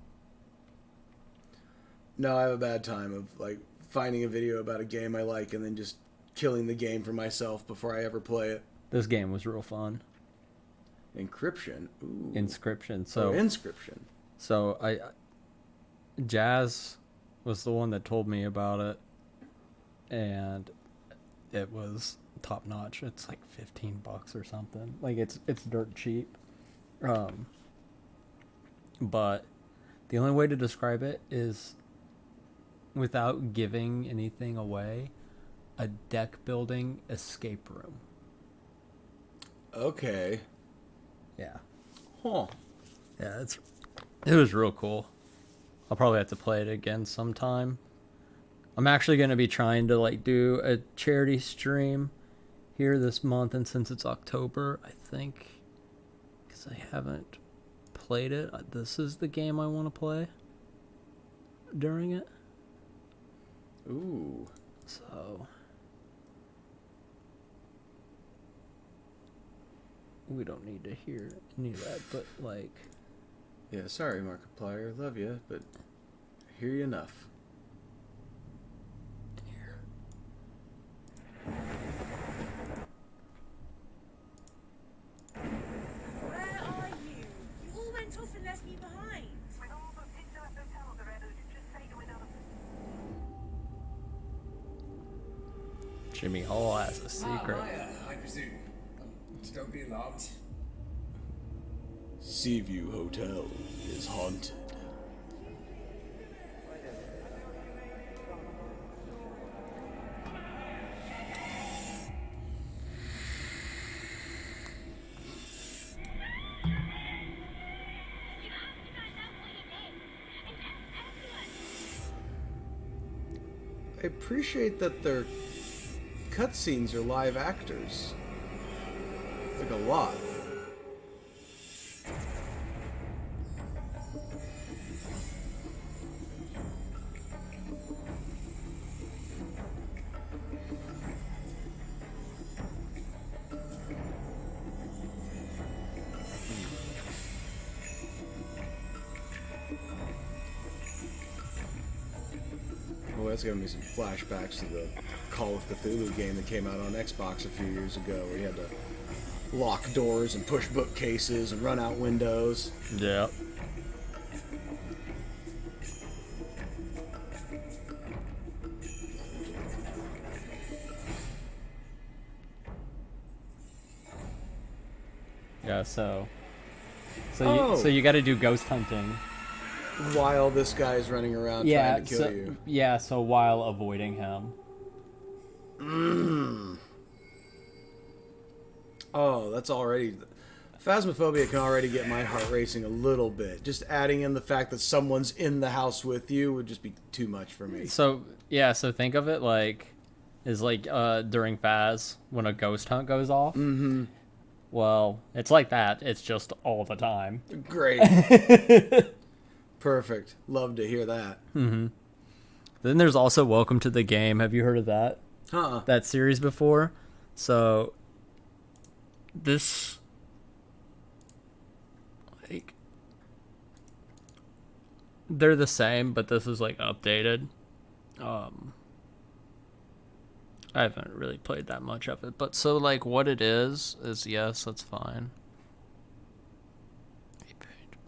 No, I have a bad time of, like, finding a video about a game I like and then just killing the game for myself before I ever play it. This game was real fun. Encryption. Ooh. Inscription. So Inscription. So Jazz was the one that told me about it, and it was top notch. It's like $15 or something. Like it's dirt cheap. But the only way to describe it is without giving anything away, a deck building escape room. Okay. Yeah. Huh. Yeah, it was real cool. I'll probably have to play it again sometime. I'm actually going to be trying to like do a charity stream here this month, and since it's October, I think, because I haven't played it, this is the game I want to play during it. Ooh. So we don't need to hear any of that, but like, Yeah, sorry, Markiplier. Love you, but I hear you enough. here. Where are you? You all went off and left me behind. Jimmy Hall has a secret. Maya, I presume. Don't be alarmed. Seaview Hotel is haunted. I appreciate that their cutscenes are live actors. Like a lot. Oh, that's giving me some flashbacks to the Call of Cthulhu game that came out on Xbox a few years ago, where you had to lock doors and push bookcases and run out windows. Yeah. Yeah, so you got to do ghost hunting. While this guy's running around trying to kill you. Yeah, so while avoiding him. Oh, that's already... Phasmophobia can already get my heart racing a little bit. Just adding in the fact that someone's in the house with you would just be too much for me. So think of it like during Phas when a ghost hunt goes off. Mm-hmm. Well, it's like that. It's just all the time. Great. Perfect. Love to hear that. Mm-hmm. Then there's also Welcome to the Game. Have you heard of that? Huh. That series before? So this like they're the same, but this is like updated. I haven't really played that much of it, but so like what it is yes, that's fine.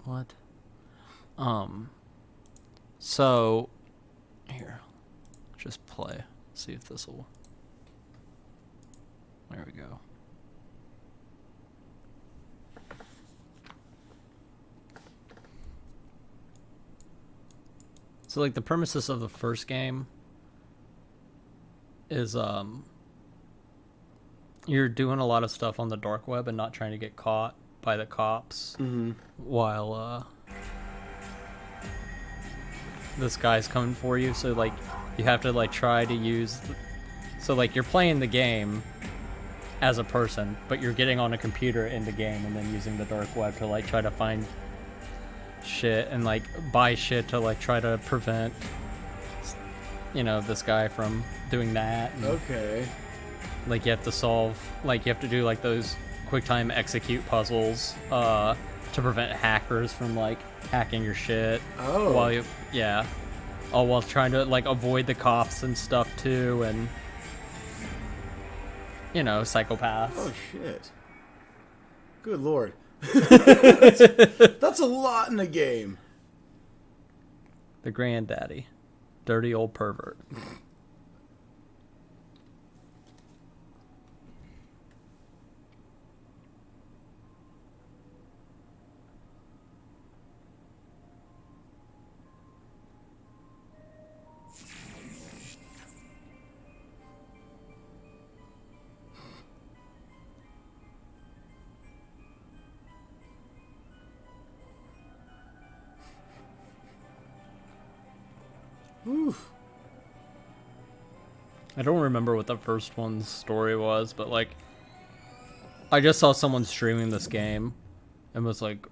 What? So here, just play. See if this will. There we go. So like the premises of the first game is you're doing a lot of stuff on the dark web and not trying to get caught by the cops while this guy's coming for you. So like you have to like try to use so like you're playing the game as a person, but you're getting on a computer in the game and then using the dark web to like try to find shit and like buy shit to like try to prevent this guy from doing that. And, Okay. like you have to do like those quick time execute puzzles to prevent hackers from like hacking your shit. Oh. While trying to like avoid the cops and stuff too, and psychopaths. Oh, shit. Good lord. That's a lot in a game. The granddaddy. Dirty old pervert. Whew. I don't remember what the first one's story was, but like, I just saw someone streaming this game and was like,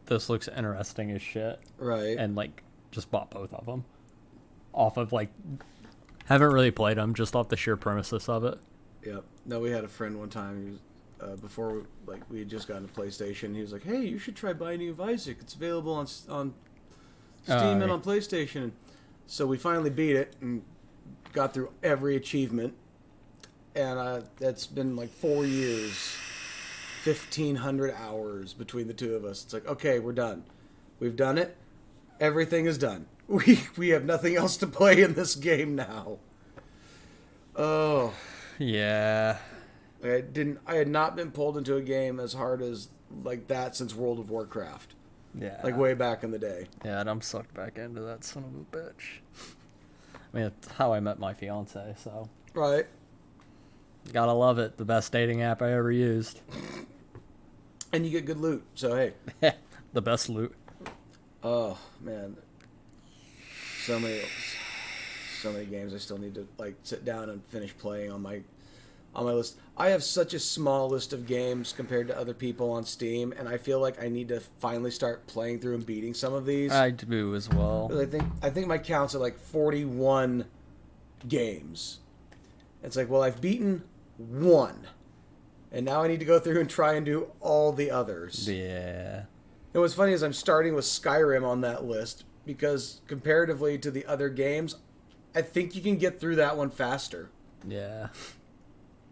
this looks interesting as shit. Right. And like, just bought both of them. Off of like, haven't really played them, just off the sheer premises of it. Yep. No, we had a friend one time. He was, before like we had just gotten a PlayStation. He was like, "Hey, you should try Binding of Isaac. It's available on Steam and yeah. on PlayStation." So we finally beat it and got through every achievement. And that's been like 4 years, 1,500 hours between the two of us. It's like, okay, we're done. We've done it. Everything is done. We have nothing else to play in this game now. Oh. Yeah. I had not been pulled into a game as hard as like that since World of Warcraft. Yeah. Like way back in the day. Yeah, and I'm sucked back into that son of a bitch. I mean, it's how I met my fiance, so. Right. Gotta love it. The best dating app I ever used. And you get good loot, so hey. The best loot. Oh, man. So many games I still need to like sit down and finish playing on my list. I have such a small list of games compared to other people on Steam, and I feel like I need to finally start playing through and beating some of these. I do as well. 'Cause I think my counts are like 41 games. It's like, well, I've beaten one, and now I need to go through and try and do all the others. Yeah. And what's funny is I'm starting with Skyrim on that list because comparatively to the other games, I think you can get through that one faster. Yeah.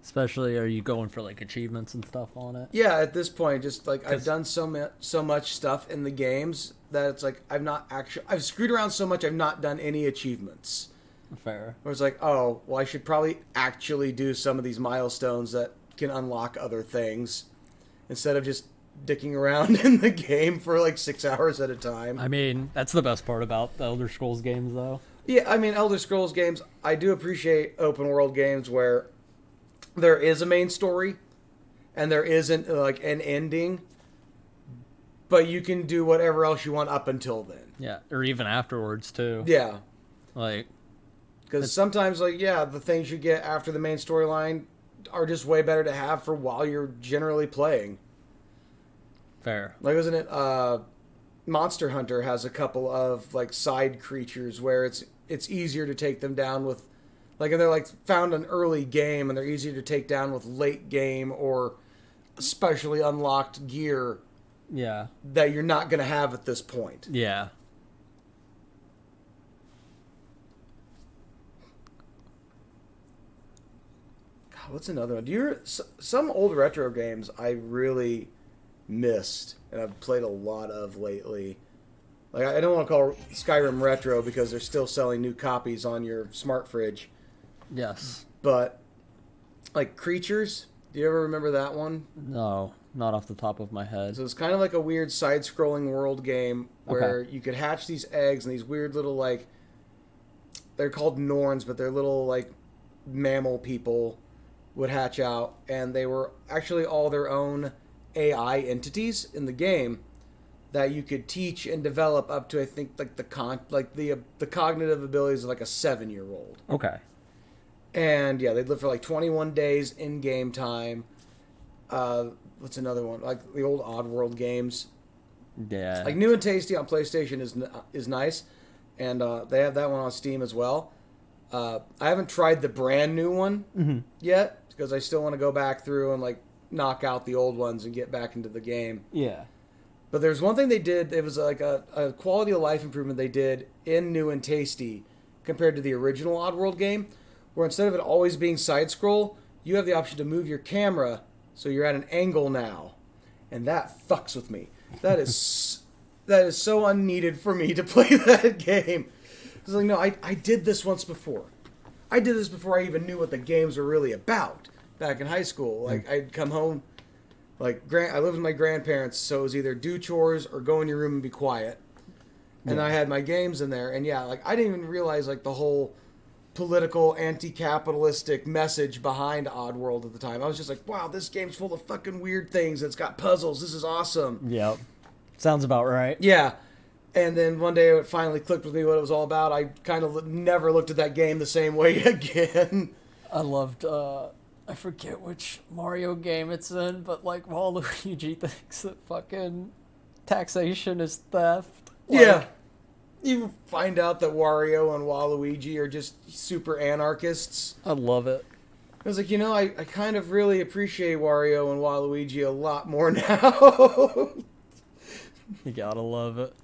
Especially, are you going for like achievements and stuff on it? Yeah, at this point, just like I've done so much stuff in the games that it's like I've screwed around so much I've not done any achievements. Fair. Where it's like, oh, well, I should probably actually do some of these milestones that can unlock other things instead of just dicking around in the game for like 6 hours at a time. I mean, that's the best part about the Elder Scrolls games, though. Yeah, I mean, Elder Scrolls games, I do appreciate open world games where there is a main story and there isn't like an ending, but you can do whatever else you want up until then. Yeah, or even afterwards, too. Yeah. Like, Because sometimes, like, yeah, the things you get after the main storyline are just way better to have for while you're generally playing. fair. Like, wasn't it, Monster Hunter has a couple of, like, side creatures where it's easier to take them down with, like, they're, like, found an early game and they're easier to take down with late game or specially unlocked gear Yeah. that you're not going to have at this point. Yeah. God, what's another one? Some old retro games I really missed and I've played a lot of lately. Like, I don't want to call Skyrim retro because they're still selling new copies on your smart fridge. Yes. But, like, Creatures, do you ever remember that one? No, not off the top of my head. So it's kind of like a weird side-scrolling world game where you could hatch these eggs and these weird little, like, they're called Norns, but they're little, like, mammal people would hatch out. And they were actually all their own AI entities in the game that you could teach and develop up to, I think, like the cognitive abilities of like a 7-year-old. Okay. And yeah, they'd live for like 21 days in game time. What's another one? Like the old Oddworld games. Yeah. Like New and Tasty on PlayStation is nice, and they have that one on Steam as well. I haven't tried the brand new one yet because I still want to go back through and like knock out the old ones and get back into the game. Yeah. But there's one thing they did. It was like a quality of life improvement they did in New and Tasty compared to the original Oddworld game, where instead of it always being side scroll, you have the option to move your camera so you're at an angle now, and that fucks with me. That is so unneeded for me to play that game. It's like, no, I did this once before. I did this before I even knew what the games were really about back in high school. Like I'd come home. Like, I lived with my grandparents, so it was either do chores or go in your room and be quiet. And I had my games in there. And yeah, like, I didn't even realize, like, the whole political, anti-capitalistic message behind Oddworld at the time. I was just like, wow, this game's full of fucking weird things. It's got puzzles. This is awesome. Yep. Sounds about right. Yeah. And then one day it finally clicked with me what it was all about. I kind of never looked at that game the same way again. I loved, I forget which Mario game it's in, but like Waluigi thinks that fucking taxation is theft. Like, Yeah. You find out that Wario and Waluigi are just super anarchists. I love it. I was like, I kind of really appreciate Wario and Waluigi a lot more now. You gotta love it.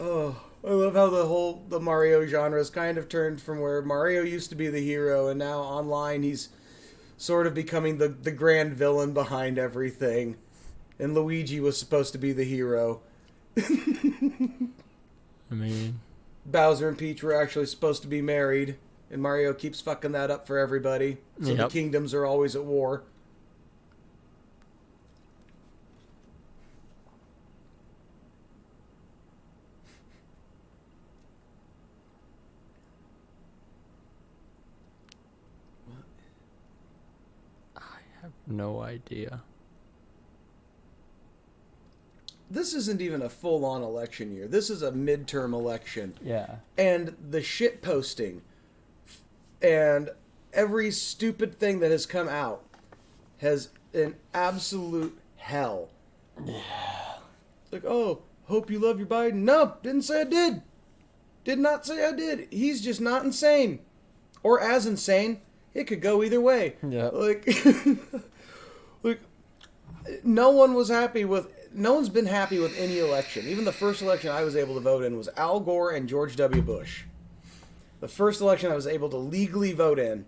Oh, I love how the Mario genre has kind of turned from where Mario used to be the hero, and now online he's sort of becoming the grand villain behind everything. And Luigi was supposed to be the hero. I mean, Bowser and Peach were actually supposed to be married, and Mario keeps fucking that up for everybody. So the Yep. kingdoms are always at war. no idea. This isn't even a full-on election year. This is a midterm election. Yeah. And the shit posting and every stupid thing that has come out has an absolute hell. Yeah. Like, oh, hope you love your Biden. No, didn't say I did. Did not say I did. He's just not insane. Or as insane. It could go either way. Yeah. Like, like, no one's been happy with any election. Even the first election I was able to vote in was Al Gore and George W. Bush. The first election I was able to legally vote in.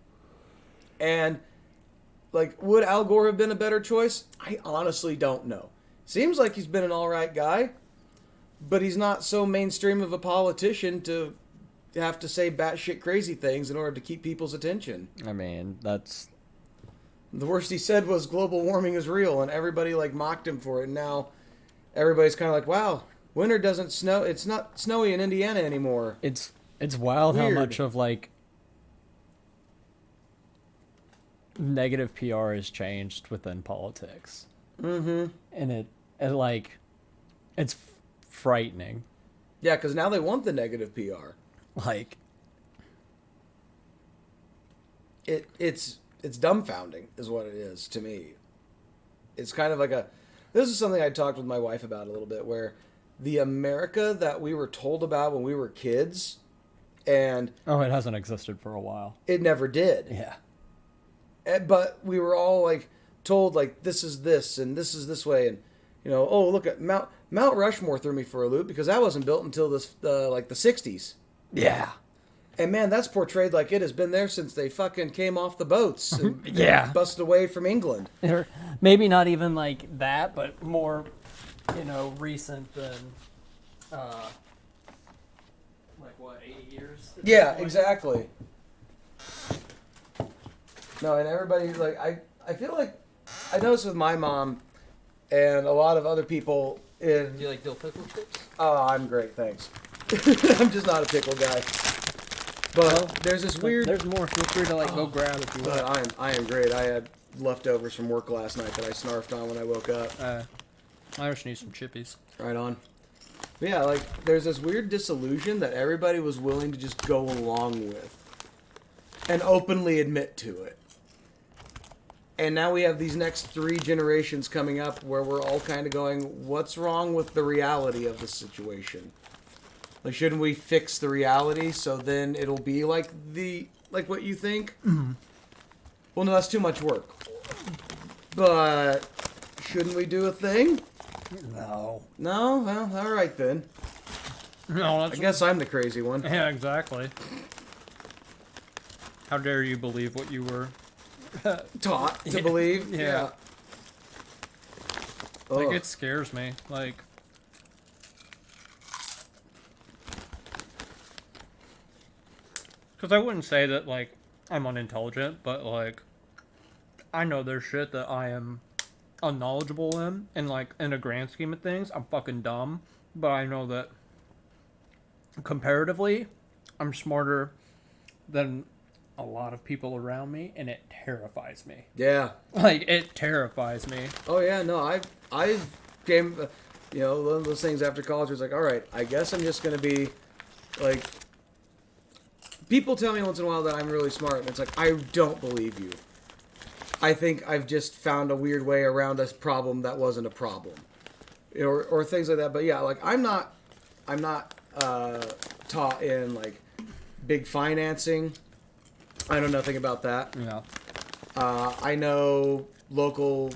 And, like, would Al Gore have been a better choice? I honestly don't know. Seems like he's been an alright guy, but he's not so mainstream of a politician to have to say batshit crazy things in order to keep people's attention. I mean, that's... The worst he said was global warming is real, and everybody, like, mocked him for it. And now everybody's kind of like, wow, winter doesn't snow. It's not snowy in Indiana anymore. It's wild Weird. how much of, like, negative PR has changed within politics. Mm-hmm. And like, it's frightening. Yeah, because now they want the negative PR. Like, It's dumbfounding is what it is to me. It's kind of like this is something I talked with my wife about a little bit, where the America that we were told about when we were kids, and oh, it hasn't existed for a while. it never did. Yeah. But we were all like told like this is this and this is this way, and oh, look at Mount Rushmore threw me for a loop because that wasn't built until this like the 60s. Yeah. And man, that's portrayed like it has been there since they fucking came off the boats and Yeah. busted away from England. Or maybe not even like that, but more, recent than, like what, 80 years? Yeah, exactly. No, and everybody, like, I feel like, I noticed with my mom and a lot of other people in... Do you like dill pickle chips? Oh, I'm great, thanks. I'm just not a pickle guy. But there's this weird... There's more. Feel free to go grab if you But want. I am great. I had leftovers from work last night that I snarfed on when I woke up. I just need some chippies. Right on. But yeah, like, there's this weird disillusion that everybody was willing to just go along with. And openly admit to it. And now we have these next 3 generations coming up where we're all kind of going, what's wrong with the reality of the situation? Like, shouldn't we fix the reality so then it'll be like what you think? Mm-hmm. Well, no, that's too much work. But shouldn't we do a thing? No. No? Well, all right then. No, I guess I'm the crazy one. Yeah, exactly. How dare you believe what you were Taught to believe. Yeah. Ugh. Like, it scares me. Like, because I wouldn't say that, like, I'm unintelligent, but, like, I know there's shit that I am unknowledgeable in, and, like, in a grand scheme of things, I'm fucking dumb, but I know that, comparatively, I'm smarter than a lot of people around me, and it terrifies me. Yeah. Like, it terrifies me. Oh yeah, no, I've came You know, one of those things after college was like, all right, I guess I'm just going to be like. People tell me once in a while that I'm really smart, and it's like, I don't believe you. I think I've just found a weird way around a problem that wasn't a problem, or things like that. But yeah, like I'm not taught in like big financing. I know nothing about that. Yeah. I know local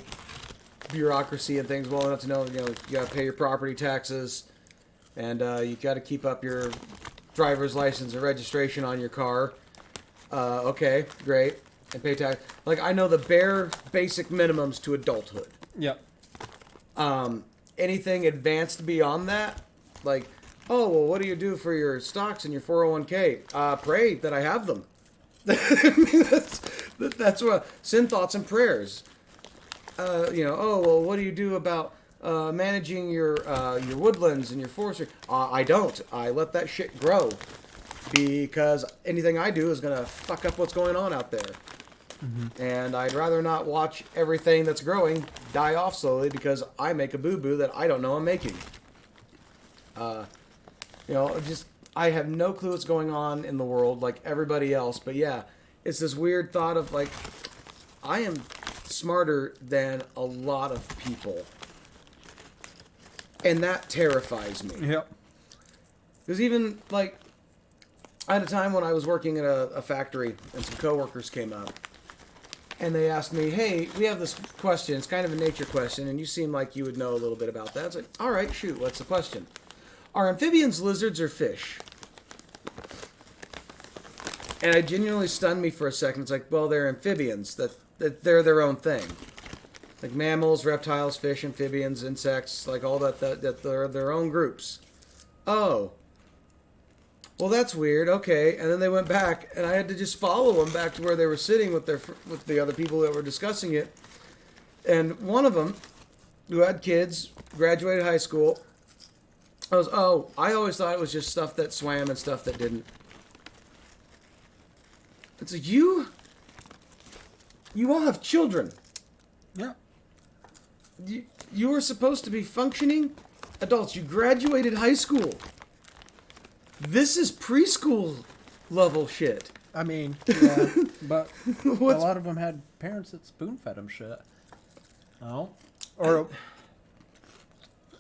bureaucracy and things well enough to know, you got to pay your property taxes, and you got to keep up your driver's license and registration on your car. Okay, great. And pay tax. Like, I know the bare basic minimums to adulthood. Yep. Anything advanced beyond that, like, oh, well, what do you do for your stocks and your 401k? Pray that I have them. I mean, that's what sin, thoughts, and prayers. Oh, well, what do you do about managing your woodlands and your forestry? I don't. I let that shit grow because anything I do is gonna fuck up what's going on out there. Mm-hmm. And I'd rather not watch everything that's growing die off slowly because I make a boo-boo that I don't know I'm making. I have no clue what's going on in the world like everybody else. But yeah, it's this weird thought of like, I am smarter than a lot of people. And that terrifies me. Yep. Because even like, I had a time when I was working at a factory and some coworkers came up. And they asked me, hey, we have this question. It's kind of a nature question, and you seem like you would know a little bit about that. It's like, all right, shoot, what's the question? Are amphibians lizards or fish? And it genuinely stunned me for a second. It's like, well, they're amphibians. That they're their own thing. Like mammals, reptiles, fish, amphibians, insects, like all that they're their own groups. Oh. Well, that's weird. Okay, and then they went back, and I had to just follow them back to where they were sitting with the other people that were discussing it. And one of them, who had kids, graduated high school. I always thought it was just stuff that swam and stuff that didn't. It's like you all have children. Yeah. You were supposed to be functioning adults. You graduated high school. This is preschool level shit. I mean, yeah, but a lot of them had parents that spoon-fed them shit. Oh. Or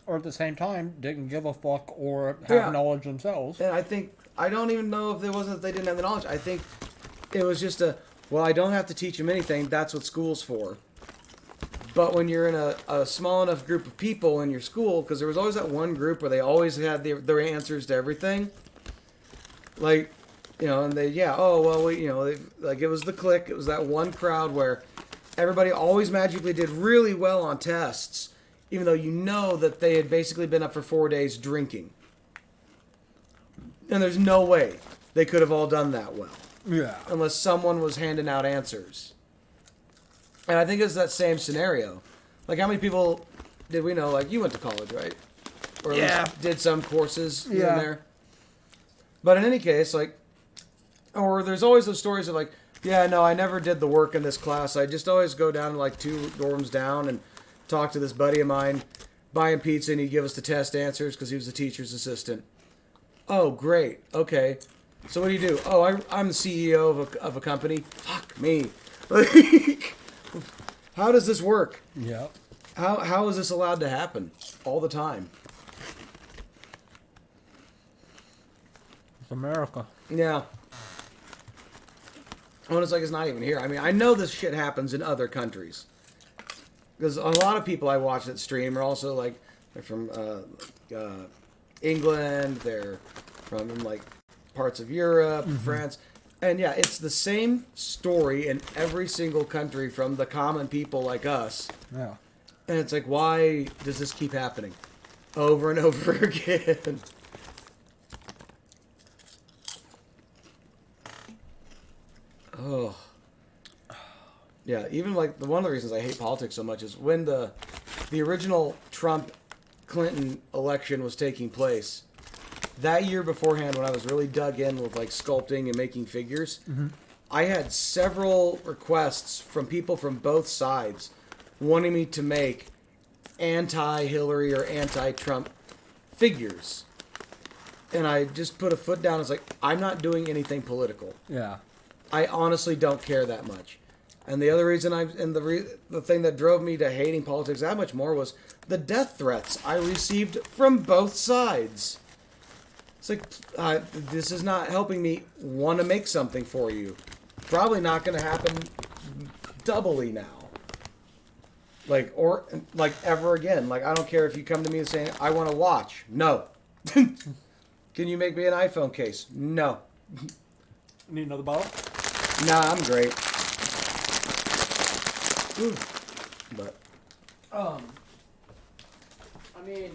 at the same time, didn't give a fuck or have knowledge themselves. And I don't even know if it wasn't that they didn't have the knowledge. I think it was just I don't have to teach them anything. That's what school's for. But when you're in a small enough group of people in your school, because there was always that one group where they always had their answers to everything. Like, and they, it was the clique. It was that one crowd where everybody always magically did really well on tests, even though you know that they had basically been up for 4 days drinking. And there's no way they could have all done that well. Yeah. Unless someone was handing out answers. And I think it's that same scenario. Like, how many people did we know? Like, you went to college, right? Or at least did some courses here and there. But in any case, like, or there's always those stories of like, yeah, no, I never did the work in this class. I just always go down to like 2 dorms down and talk to this buddy of mine, buy him pizza, and he'd give us the test answers because he was the teacher's assistant. Oh, great. Okay. So what do you do? Oh, I'm the CEO of a company. Fuck me. Like, how does this work? Yeah. How is this allowed to happen all the time? It's America. Yeah. When it's like it's not even here. I mean, I know this shit happens in other countries. Because a lot of people I watch that stream are also like, they're from England, they're from like parts of Europe, France. And yeah, it's the same story in every single country from the common people like us. Yeah. And it's like, why does this keep happening? Over and over again. Oh. Yeah, even like one of the reasons I hate politics so much is when the original Trump-Clinton election was taking place, that year beforehand when I was really dug in with like sculpting and making figures, I had several requests from people from both sides wanting me to make anti-Hillary or anti-Trump figures. And I just put a foot down. It's like, I'm not doing anything political. Yeah. I honestly don't care that much. And the other reason the thing that drove me to hating politics that much more was the death threats I received from both sides. It's like, this is not helping me want to make something for you. Probably not going to happen doubly now. Or ever again. Like, I don't care if you come to me and say, I want to watch. No. Can you make me an iPhone case? No. Need another bottle? Nah, I'm great. Ooh. But I mean,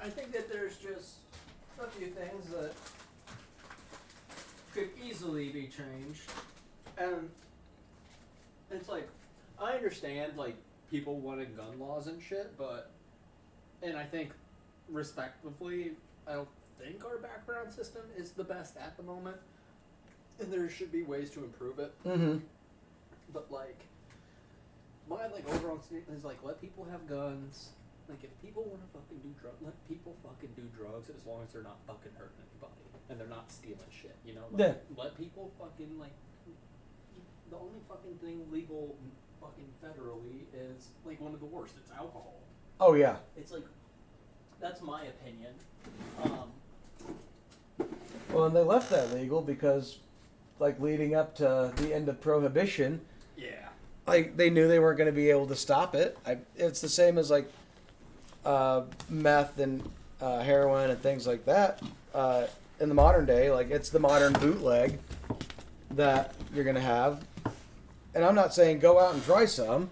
I think that there's just a few things that could easily be changed. And it's like, I understand, like, people wanting gun laws and shit, and I think, respectively, I don't think our background system is the best at the moment. And there should be ways to improve it. mm-hmm. But, like, my, like, overall statement is, like, let people have guns. Like, if people want to fucking do drugs, let people fucking do drugs as long as they're not fucking hurting anybody. And they're not stealing shit, you know? Like, Yeah. let people fucking, like, the only fucking thing legal fucking federally is, like, one of the worst. It's alcohol. Oh, yeah. It's, like, that's my opinion. Well, and they left that legal because, like, leading up to the end of Prohibition, Yeah. like, they knew they weren't going to be able to stop it. It's the same as, like, meth and heroin and things like that in the modern day. Like, it's the modern bootleg that you're going to have. And I'm not saying go out and try some.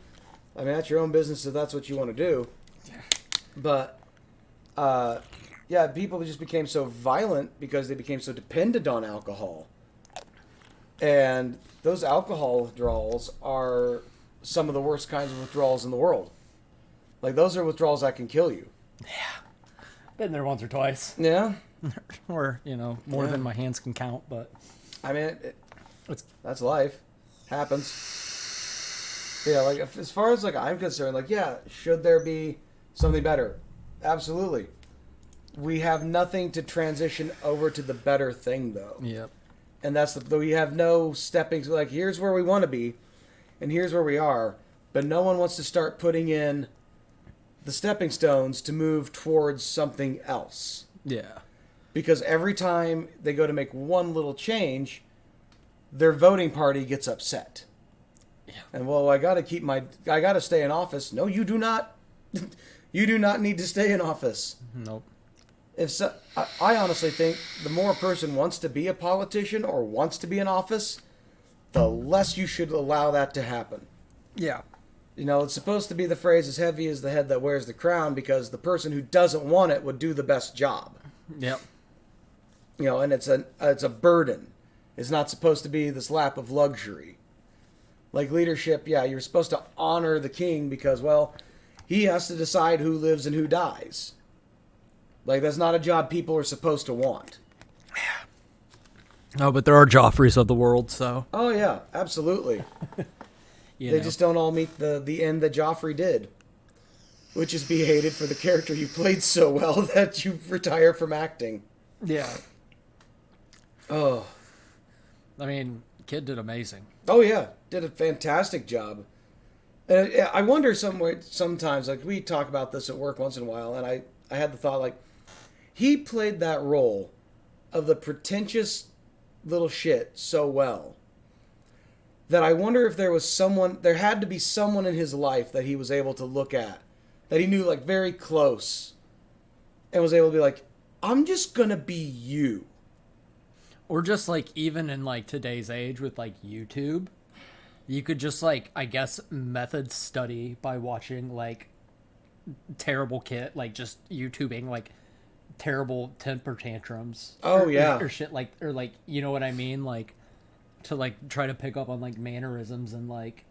I mean, that's your own business if that's what you want to do. But, yeah, people just became so violent because they became so dependent on alcohol. And those alcohol withdrawals are some of the worst kinds of withdrawals in the world. Like, those are withdrawals that can kill you. Yeah. Been there once or twice. Yeah? Or, you know, more Yeah. than my hands can count, but... I mean, It's that's life. Happens. Yeah, like, as far as, like, I'm concerned, like, yeah, should there be something better? Absolutely. We have nothing to transition over to the better thing, though. Yep. And that's we have no stepping, like, here's where we want to be, and here's where we are, but no one wants to start putting in the stepping stones to move towards something else. Yeah. Because every time they go to make one little change, their voting party gets upset. Yeah. And, well, I got to stay in office. No, you do not. You do not need to stay in office. Nope. I honestly think the more a person wants to be a politician or wants to be in office, the less you should allow that to happen. Yeah. You know, it's supposed to be the phrase, as heavy as the head that wears the crown, because the person who doesn't want it would do the best job. Yep. You know, and it's a burden. It's not supposed to be this lap of luxury. Like leadership, yeah, you're supposed to honor the king because, well, he has to decide who lives and who dies. Like, that's not a job people are supposed to want. Oh, but there are Joffreys of the world, so... Oh, yeah, absolutely. You They know. just don't all meet the end that Joffrey did. Which is be hated for the character you played so well that you retire from acting. Yeah. Oh. I mean, kid did amazing. Oh, yeah. Did a fantastic job. And I wonder sometimes, like, we talk about this at work once in a while, and I had the thought, like, he played that role of the pretentious little shit so well that I wonder if there had to be someone in his life that he was able to look at, that he knew, like, very close, and was able to be like, I'm just gonna be you. Or just, like, even in, like, today's age with, like, YouTube, you could just, like, I guess, method study by watching, like, terrible kid, like, just YouTubing, like, terrible temper tantrums. Oh, yeah. Or shit, like, or, like, you know what I mean? Like, to, like, try to pick up on, like, mannerisms and, like,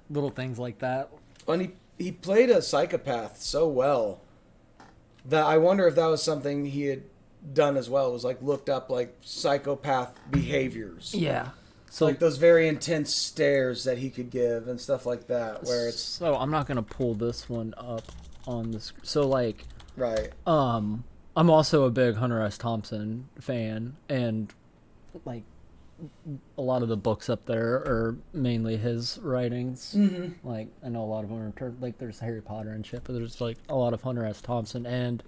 little things like that. And he played a psychopath so well that I wonder if that was something he had done as well. It was, like, looked up, like, psychopath behaviors. Yeah. So like those very intense stares that he could give and stuff like that, where it's so I'm not gonna pull this one up on this. So like, right. I'm also a big Hunter S. Thompson fan, and like a lot of the books up there are mainly his writings. Mm-hmm. Like I know a lot of them are like there's Harry Potter and shit, but there's like a lot of Hunter S. Thompson, and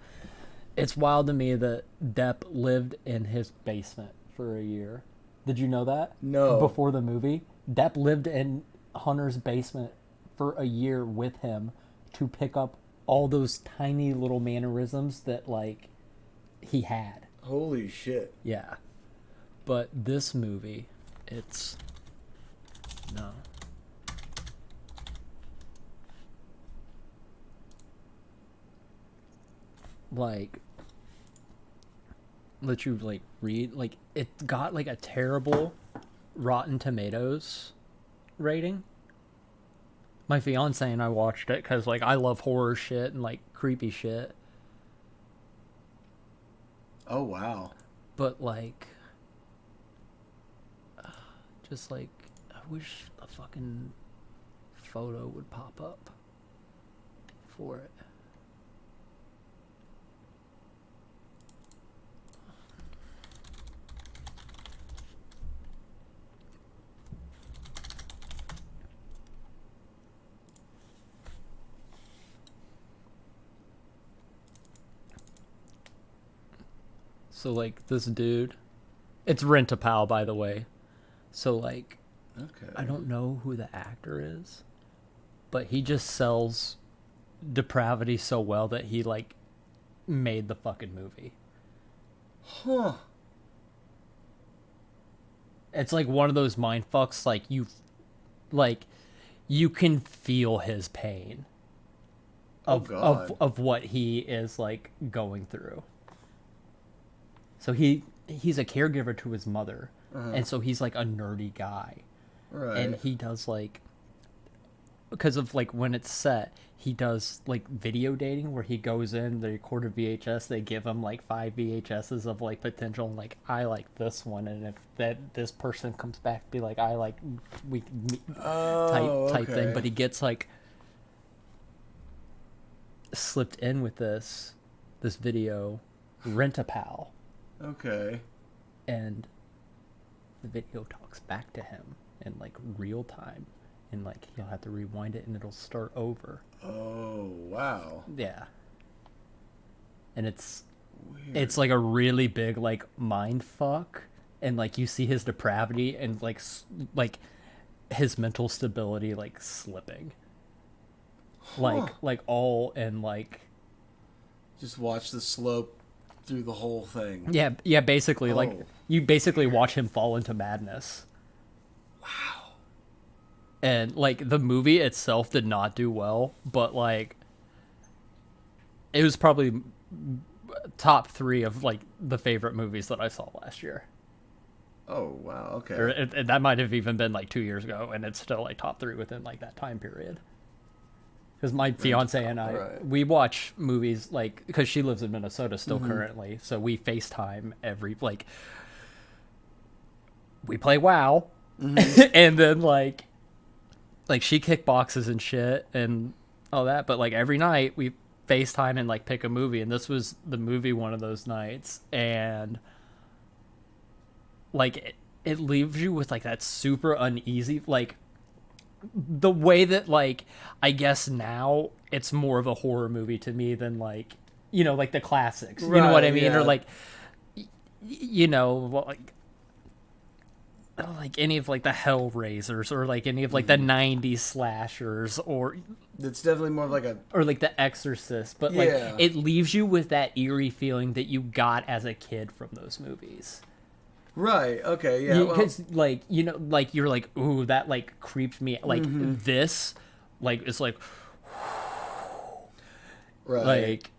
it's wild to me that Depp lived in his basement for a year. Did you know that? No. Before the movie, Depp lived in Hunter's basement for a year with him to pick up all those tiny little mannerisms that like he had. Holy shit. Yeah. But this movie, it's no. Like let you like read like it got like a terrible Rotten Tomatoes rating. My fiance and I watched it because like I love horror shit and like creepy shit, Oh wow. but like just like I wish a fucking photo would pop up for it. So like this dude, it's Rent-A-Pal, by the way. So like Okay. I don't know who the actor is, but he just sells depravity so well that he like made the fucking movie. Huh. It's like one of those mind fucks like you can feel his pain of God. of what he is like going through. So he's a caregiver to his mother, and so he's like a nerdy guy. Right. And he does like because of like when it's set, he does like video dating where he goes in, they record a VHS, they give him like 5 VHSs of like potential, and like I like this one, and if this person comes back, be like I like type okay. thing, but he gets like slipped in with this video, Rent-A-Pal, Okay. and the video talks back to him in like real time, and like he'll have to rewind it and it'll start over. Oh wow. Yeah. And it's Weird. like a really big like mind fuck, and like you see his depravity and like like his mental stability like slipping. Like all and like Just watch the slope through the whole thing. yeah basically like Oh. you basically watch him fall into madness. Wow. And like the movie itself did not do well, but like it was probably top 3 of like the favorite movies that I saw last year. Oh wow. Okay. Or that might have even been like 2 years ago, and it's still like top 3 within like that time period. Because my fiance and I, right. we watch movies like because she lives in Minnesota still currently, so we FaceTime every like we play WoW, and then like she kickboxes and shit and all that, but like every night we FaceTime and like pick a movie, and this was the movie one of those nights, and like it leaves you with like that super uneasy like the way that like I guess now it's more of a horror movie to me than like you know like the classics, you know what I Right, mean, yeah. or like you know like any of like the Hellraisers or like any of like the 90s slashers or It's definitely more of like a like The Exorcist, but like Yeah. it leaves you with that eerie feeling that you got as a kid from those movies. right. Okay. Yeah. Well, Because like you know like you're like ooh that like creeped me like this like it's like right. like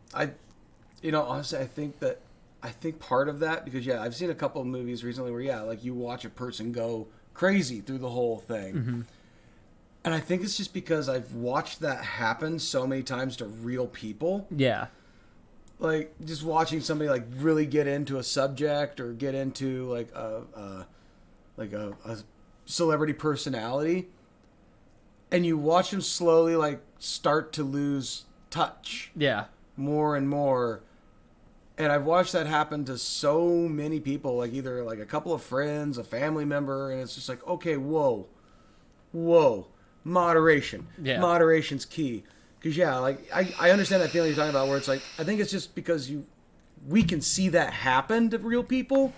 Honestly, I think part of that because I've seen a couple of movies recently where like you watch a person go crazy through the whole thing. And I think it's just because I've watched that happen so many times to real people. yeah Like just watching somebody like really get into a subject or get into like a celebrity personality, and you watch him slowly like start to lose touch Yeah. more and more. And I've watched that happen to so many people, like either like a couple of friends, a family member, and it's just like, okay, whoa, moderation. Yeah. Moderation's key. Because yeah, like I understand that feeling you're talking about, where it's like I think it's just because we can see that happen to real people,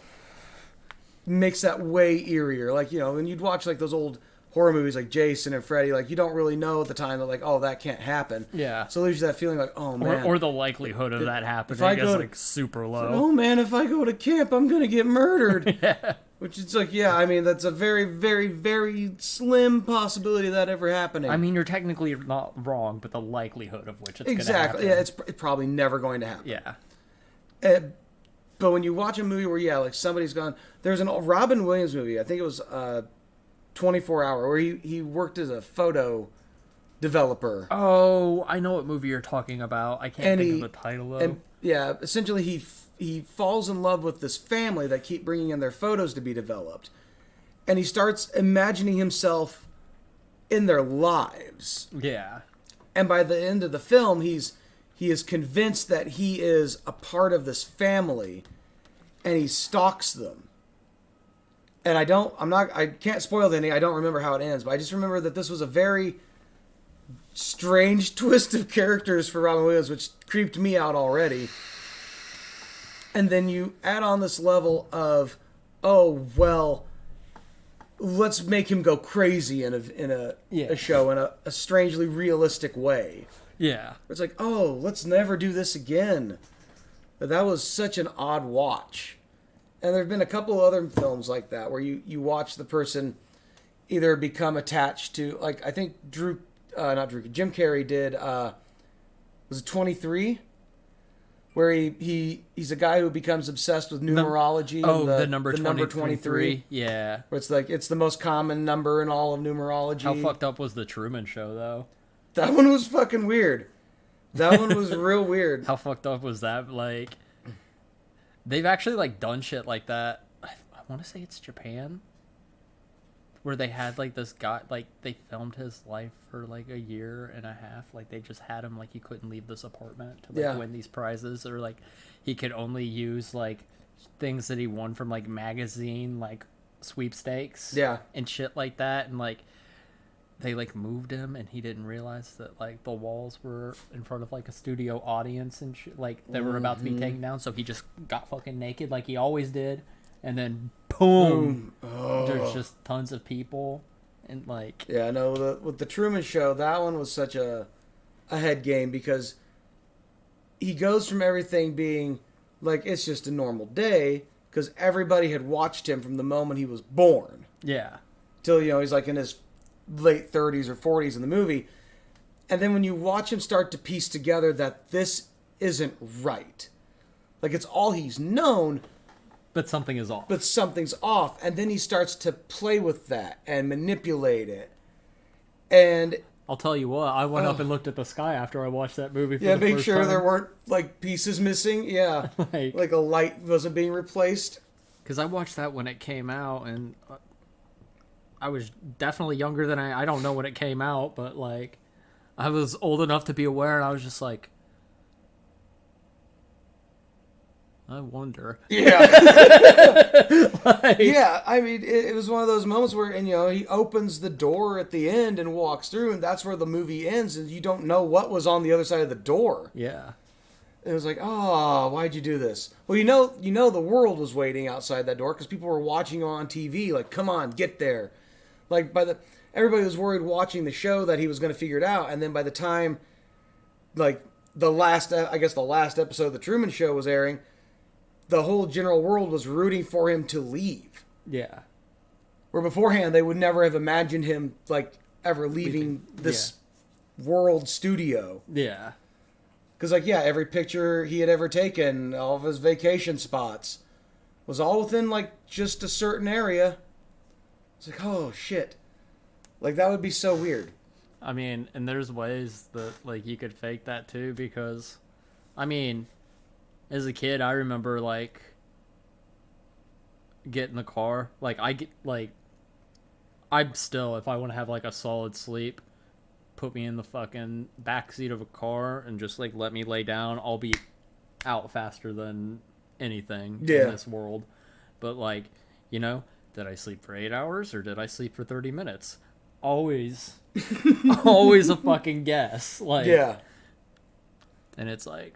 makes that way eerier. Like, you know, when you'd watch like those old horror movies like Jason and Freddy, like you don't really know at the time that like, oh, that can't happen. Yeah. So there's that feeling like, oh man. Or the likelihood of that happening I is go to- like super low. Oh man, if I go to camp, I'm gonna get murdered. Yeah. Which is like, yeah, I mean, that's a very, very, very slim possibility of that ever happening. I mean, you're technically not wrong, but the likelihood of which it's exactly. gonna happen. Yeah, it's probably never going to happen. Yeah. But when you watch a movie where, yeah, like somebody's gone, there's an Robin Williams movie. I think it was 24 Hour, where he worked as a photo developer. Oh, I know what movie you're talking about. I can't think of the title though. And yeah, essentially he falls in love with this family that keep bringing in their photos to be developed, and he starts imagining himself in their lives. Yeah. And by the end of the film, he is convinced that he is a part of this family, and he stalks them. And I can't spoil the ending. I don't remember how it ends, but I just remember that this was a very strange twist of characters for Robin Williams, which creeped me out already. And then you add on this level of, oh, well, let's make him go crazy in a show in a strangely realistic way. Yeah. It's like, oh, let's never do this again. That was such an odd watch. And there have been a couple other films like that where you watch the person either become attached to, like, I think Jim Carrey did, was it 23? Where he's a guy who becomes obsessed with numerology. Oh, and the number 23. Yeah. Where it's like, it's the most common number in all of numerology. How fucked up was the Truman Show, though? That one was fucking weird. That one was real weird. How fucked up was that? Like, they've actually, like, done shit like that. I want to say it's Japan. Where they had, like, this guy, like, they filmed his life for, like, a year and a half. Like, they just had him, like, he couldn't leave this apartment to, like, win these prizes. Or, like, he could only use, like, things that he won from, like, magazine, like, sweepstakes. Yeah. And shit like that. And, like, they, like, moved him, and he didn't realize that, like, the walls were in front of, like, a studio audience and shit, like, they were about to be taken down. So he just got fucking naked like he always did. And then, boom. Oh. There's just tons of people. And, like... Yeah, no, with the Truman Show, that one was such a head game, because he goes from everything being like, it's just a normal day, because everybody had watched him from the moment he was born. Yeah. Till, you know, he's like in his late 30s or 40s in the movie. And then when you watch him start to piece together that this isn't right. Like, it's all he's known, But something is off. but something's off. And then he starts to play with that and manipulate it. And I'll tell you what, I went up and looked at the sky after I watched that movie for yeah, the make first sure time. there weren't like pieces missing. Yeah, like a light wasn't being replaced. Because I watched that when it came out, and I was definitely younger than I don't know when it came out, but like I was old enough to be aware, and I was just like, I wonder. Yeah. Like, Yeah, I mean, it was one of those moments where, and you know, he opens the door at the end and walks through, and that's where the movie ends, and you don't know what was on the other side of the door. yeah. It was like, oh, why'd you do this? Well, you know, the world was waiting outside that door because people were watching on TV. Like, come on, get there. Like everybody was worried watching the show that he was going to figure it out, and then by the time, like the last episode of the Truman Show was airing, the whole general world was rooting for him to leave. Yeah. Where beforehand they would never have imagined him like ever leaving this world studio. Yeah. Because like, yeah, every picture he had ever taken, all of his vacation spots, was all within like just a certain area. It's like, oh shit. Like, that would be so weird. I mean, and there's ways that like you could fake that too, because I mean, as a kid, I remember like get in the car, like I'm still, if I want to have like a solid sleep, put me in the fucking backseat of a car and just like let me lay down. I'll be out faster than anything in this world. But like, you know, did I sleep for 8 hours or did I sleep for 30 minutes? Always, always a fucking guess. Like, Yeah. and it's like,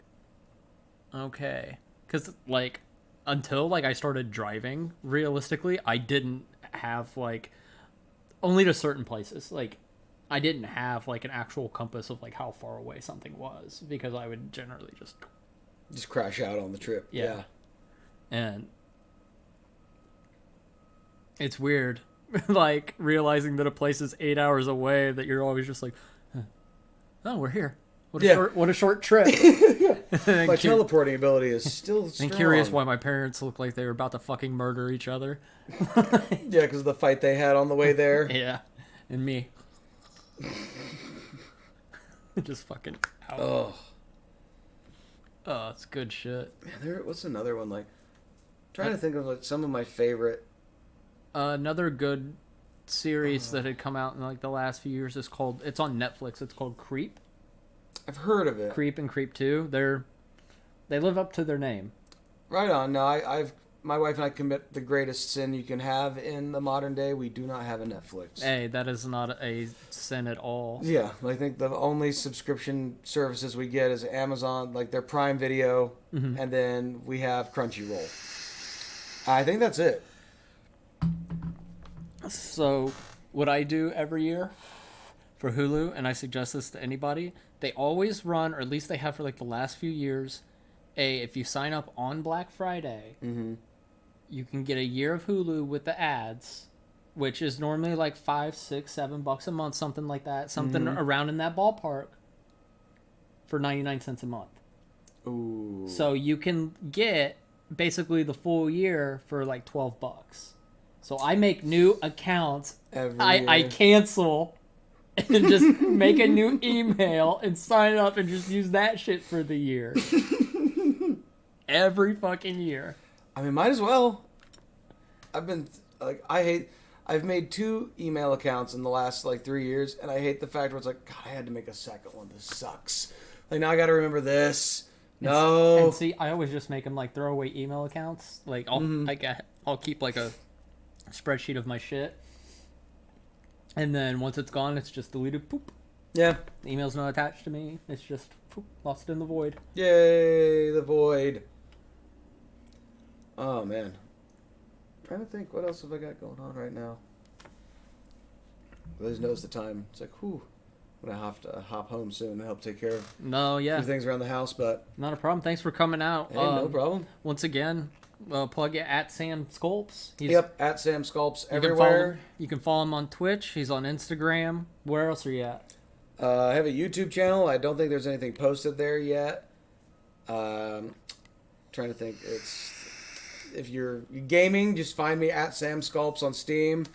okay, because like until like I started driving, realistically, I didn't have like only to certain places. Like, I didn't have like an actual compass of like how far away something was because I would generally just crash out on the trip. Yeah. And it's weird, like realizing that a place is 8 hours away. That you're always just like, oh, we're here. What a short trip. My teleporting ability is still strong. And curious why my parents look like they were about to fucking murder each other. Yeah, because of the fight they had on the way there. Yeah, and me. Just fucking out. Oh. Oh, it's good shit. Man, what's another one like? Trying to think of like some of my favorite. Another good series that had come out in like the last few years it's on Netflix. It's called Creep. I've heard of it. Creep and Creep 2. They live up to their name. Right on. No, my wife and I commit the greatest sin you can have in the modern day. We do not have a Netflix. Hey, that is not a sin at all. Yeah, I think the only subscription services we get is Amazon, like their Prime Video, and then we have Crunchyroll. I think that's it. So, what I do every year for Hulu, and I suggest this to anybody, they always run, or at least they have for like the last few years, if you sign up on Black Friday, you can get a year of Hulu with the ads, which is normally like $5, $6, $7 a month, something like that, something around in that ballpark, for 99 cents a month. Ooh. So you can get basically the full year for like $12. So I make new accounts. I cancel and just make a new email and sign up and just use that shit for the year. Every fucking year. I mean, might as well. I've made 2 email accounts in the last like 3 years, and I hate the fact where it's like, God, I had to make a second one. This sucks. Like, now I got to remember this. No. And see, I always just make them like throwaway email accounts. Like I'll keep like a spreadsheet of my shit, and then once it's gone, it's just deleted. Poop. Yeah. The email's not attached to me. It's just poop, lost in the void. Yay, the void. Oh man. I'm trying to think, what else have I got going on right now? I just noticed the time. It's like, whew. I'm gonna have to hop home soon to help take care of a few things around the house, but Not a problem. Thanks for coming out. hey, no problem. Once again, plug it at Sam Sculpts. Yep, at Sam Sculpts everywhere. You can follow him on Twitch. He's on Instagram. Where else are you at? I have a YouTube channel. I don't think there's anything posted there yet. Trying to think. If you're gaming, just find me at Sam Sculpts on Steam.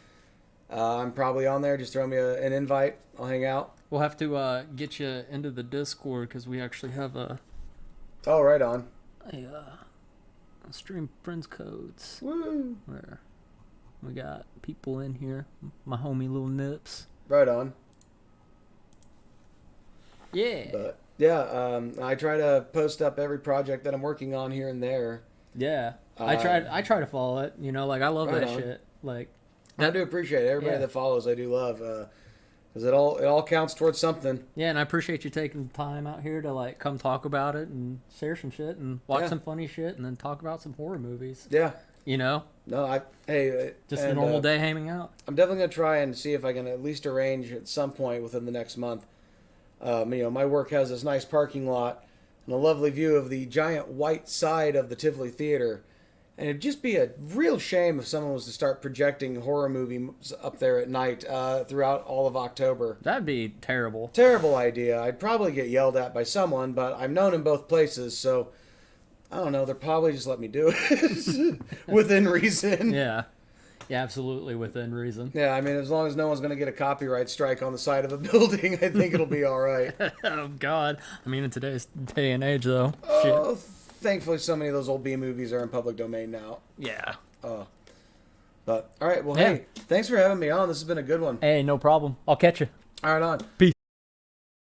I'm probably on there. Just throw me an invite. I'll hang out. We'll have to get you into the Discord because we actually have a Right on. stream friends codes Woo! where we got people in here. My homie Little Nips. Right on. Yeah. But yeah, I try to post up every project that I'm working on here and there. Yeah. I try to follow it. You know, like I love Right that on. shit. Like I do appreciate everybody Yeah. that follows. I do love because it all counts towards something. yeah, and I appreciate you taking the time out here to like come talk about it and share some shit and watch Yeah. some funny shit and then talk about some horror movies. Yeah. You know, No, just a normal day hanging out. I'm definitely gonna try and see if I can at least arrange at some point within the next month. My work has this nice parking lot and a lovely view of the giant white side of the Tivoli Theater. And it'd just be a real shame if someone was to start projecting horror movies up there at night throughout all of October. That'd be terrible. Terrible idea. I'd probably get yelled at by someone, but I'm known in both places, so I don't know. They'll probably just let me do it within reason. Yeah. Yeah, absolutely within reason. Yeah, I mean, as long as no one's going to get a copyright strike on the side of a building, I think it'll be all right. Oh, God. I mean, in today's day and age, though. Oh, thankfully, so many of those old B movies are in public domain now. Shit. Yeah. But all right, well, Yeah. hey, thanks for having me on. This has been a good one. Hey, no problem. I'll catch you. All right, on. Peace.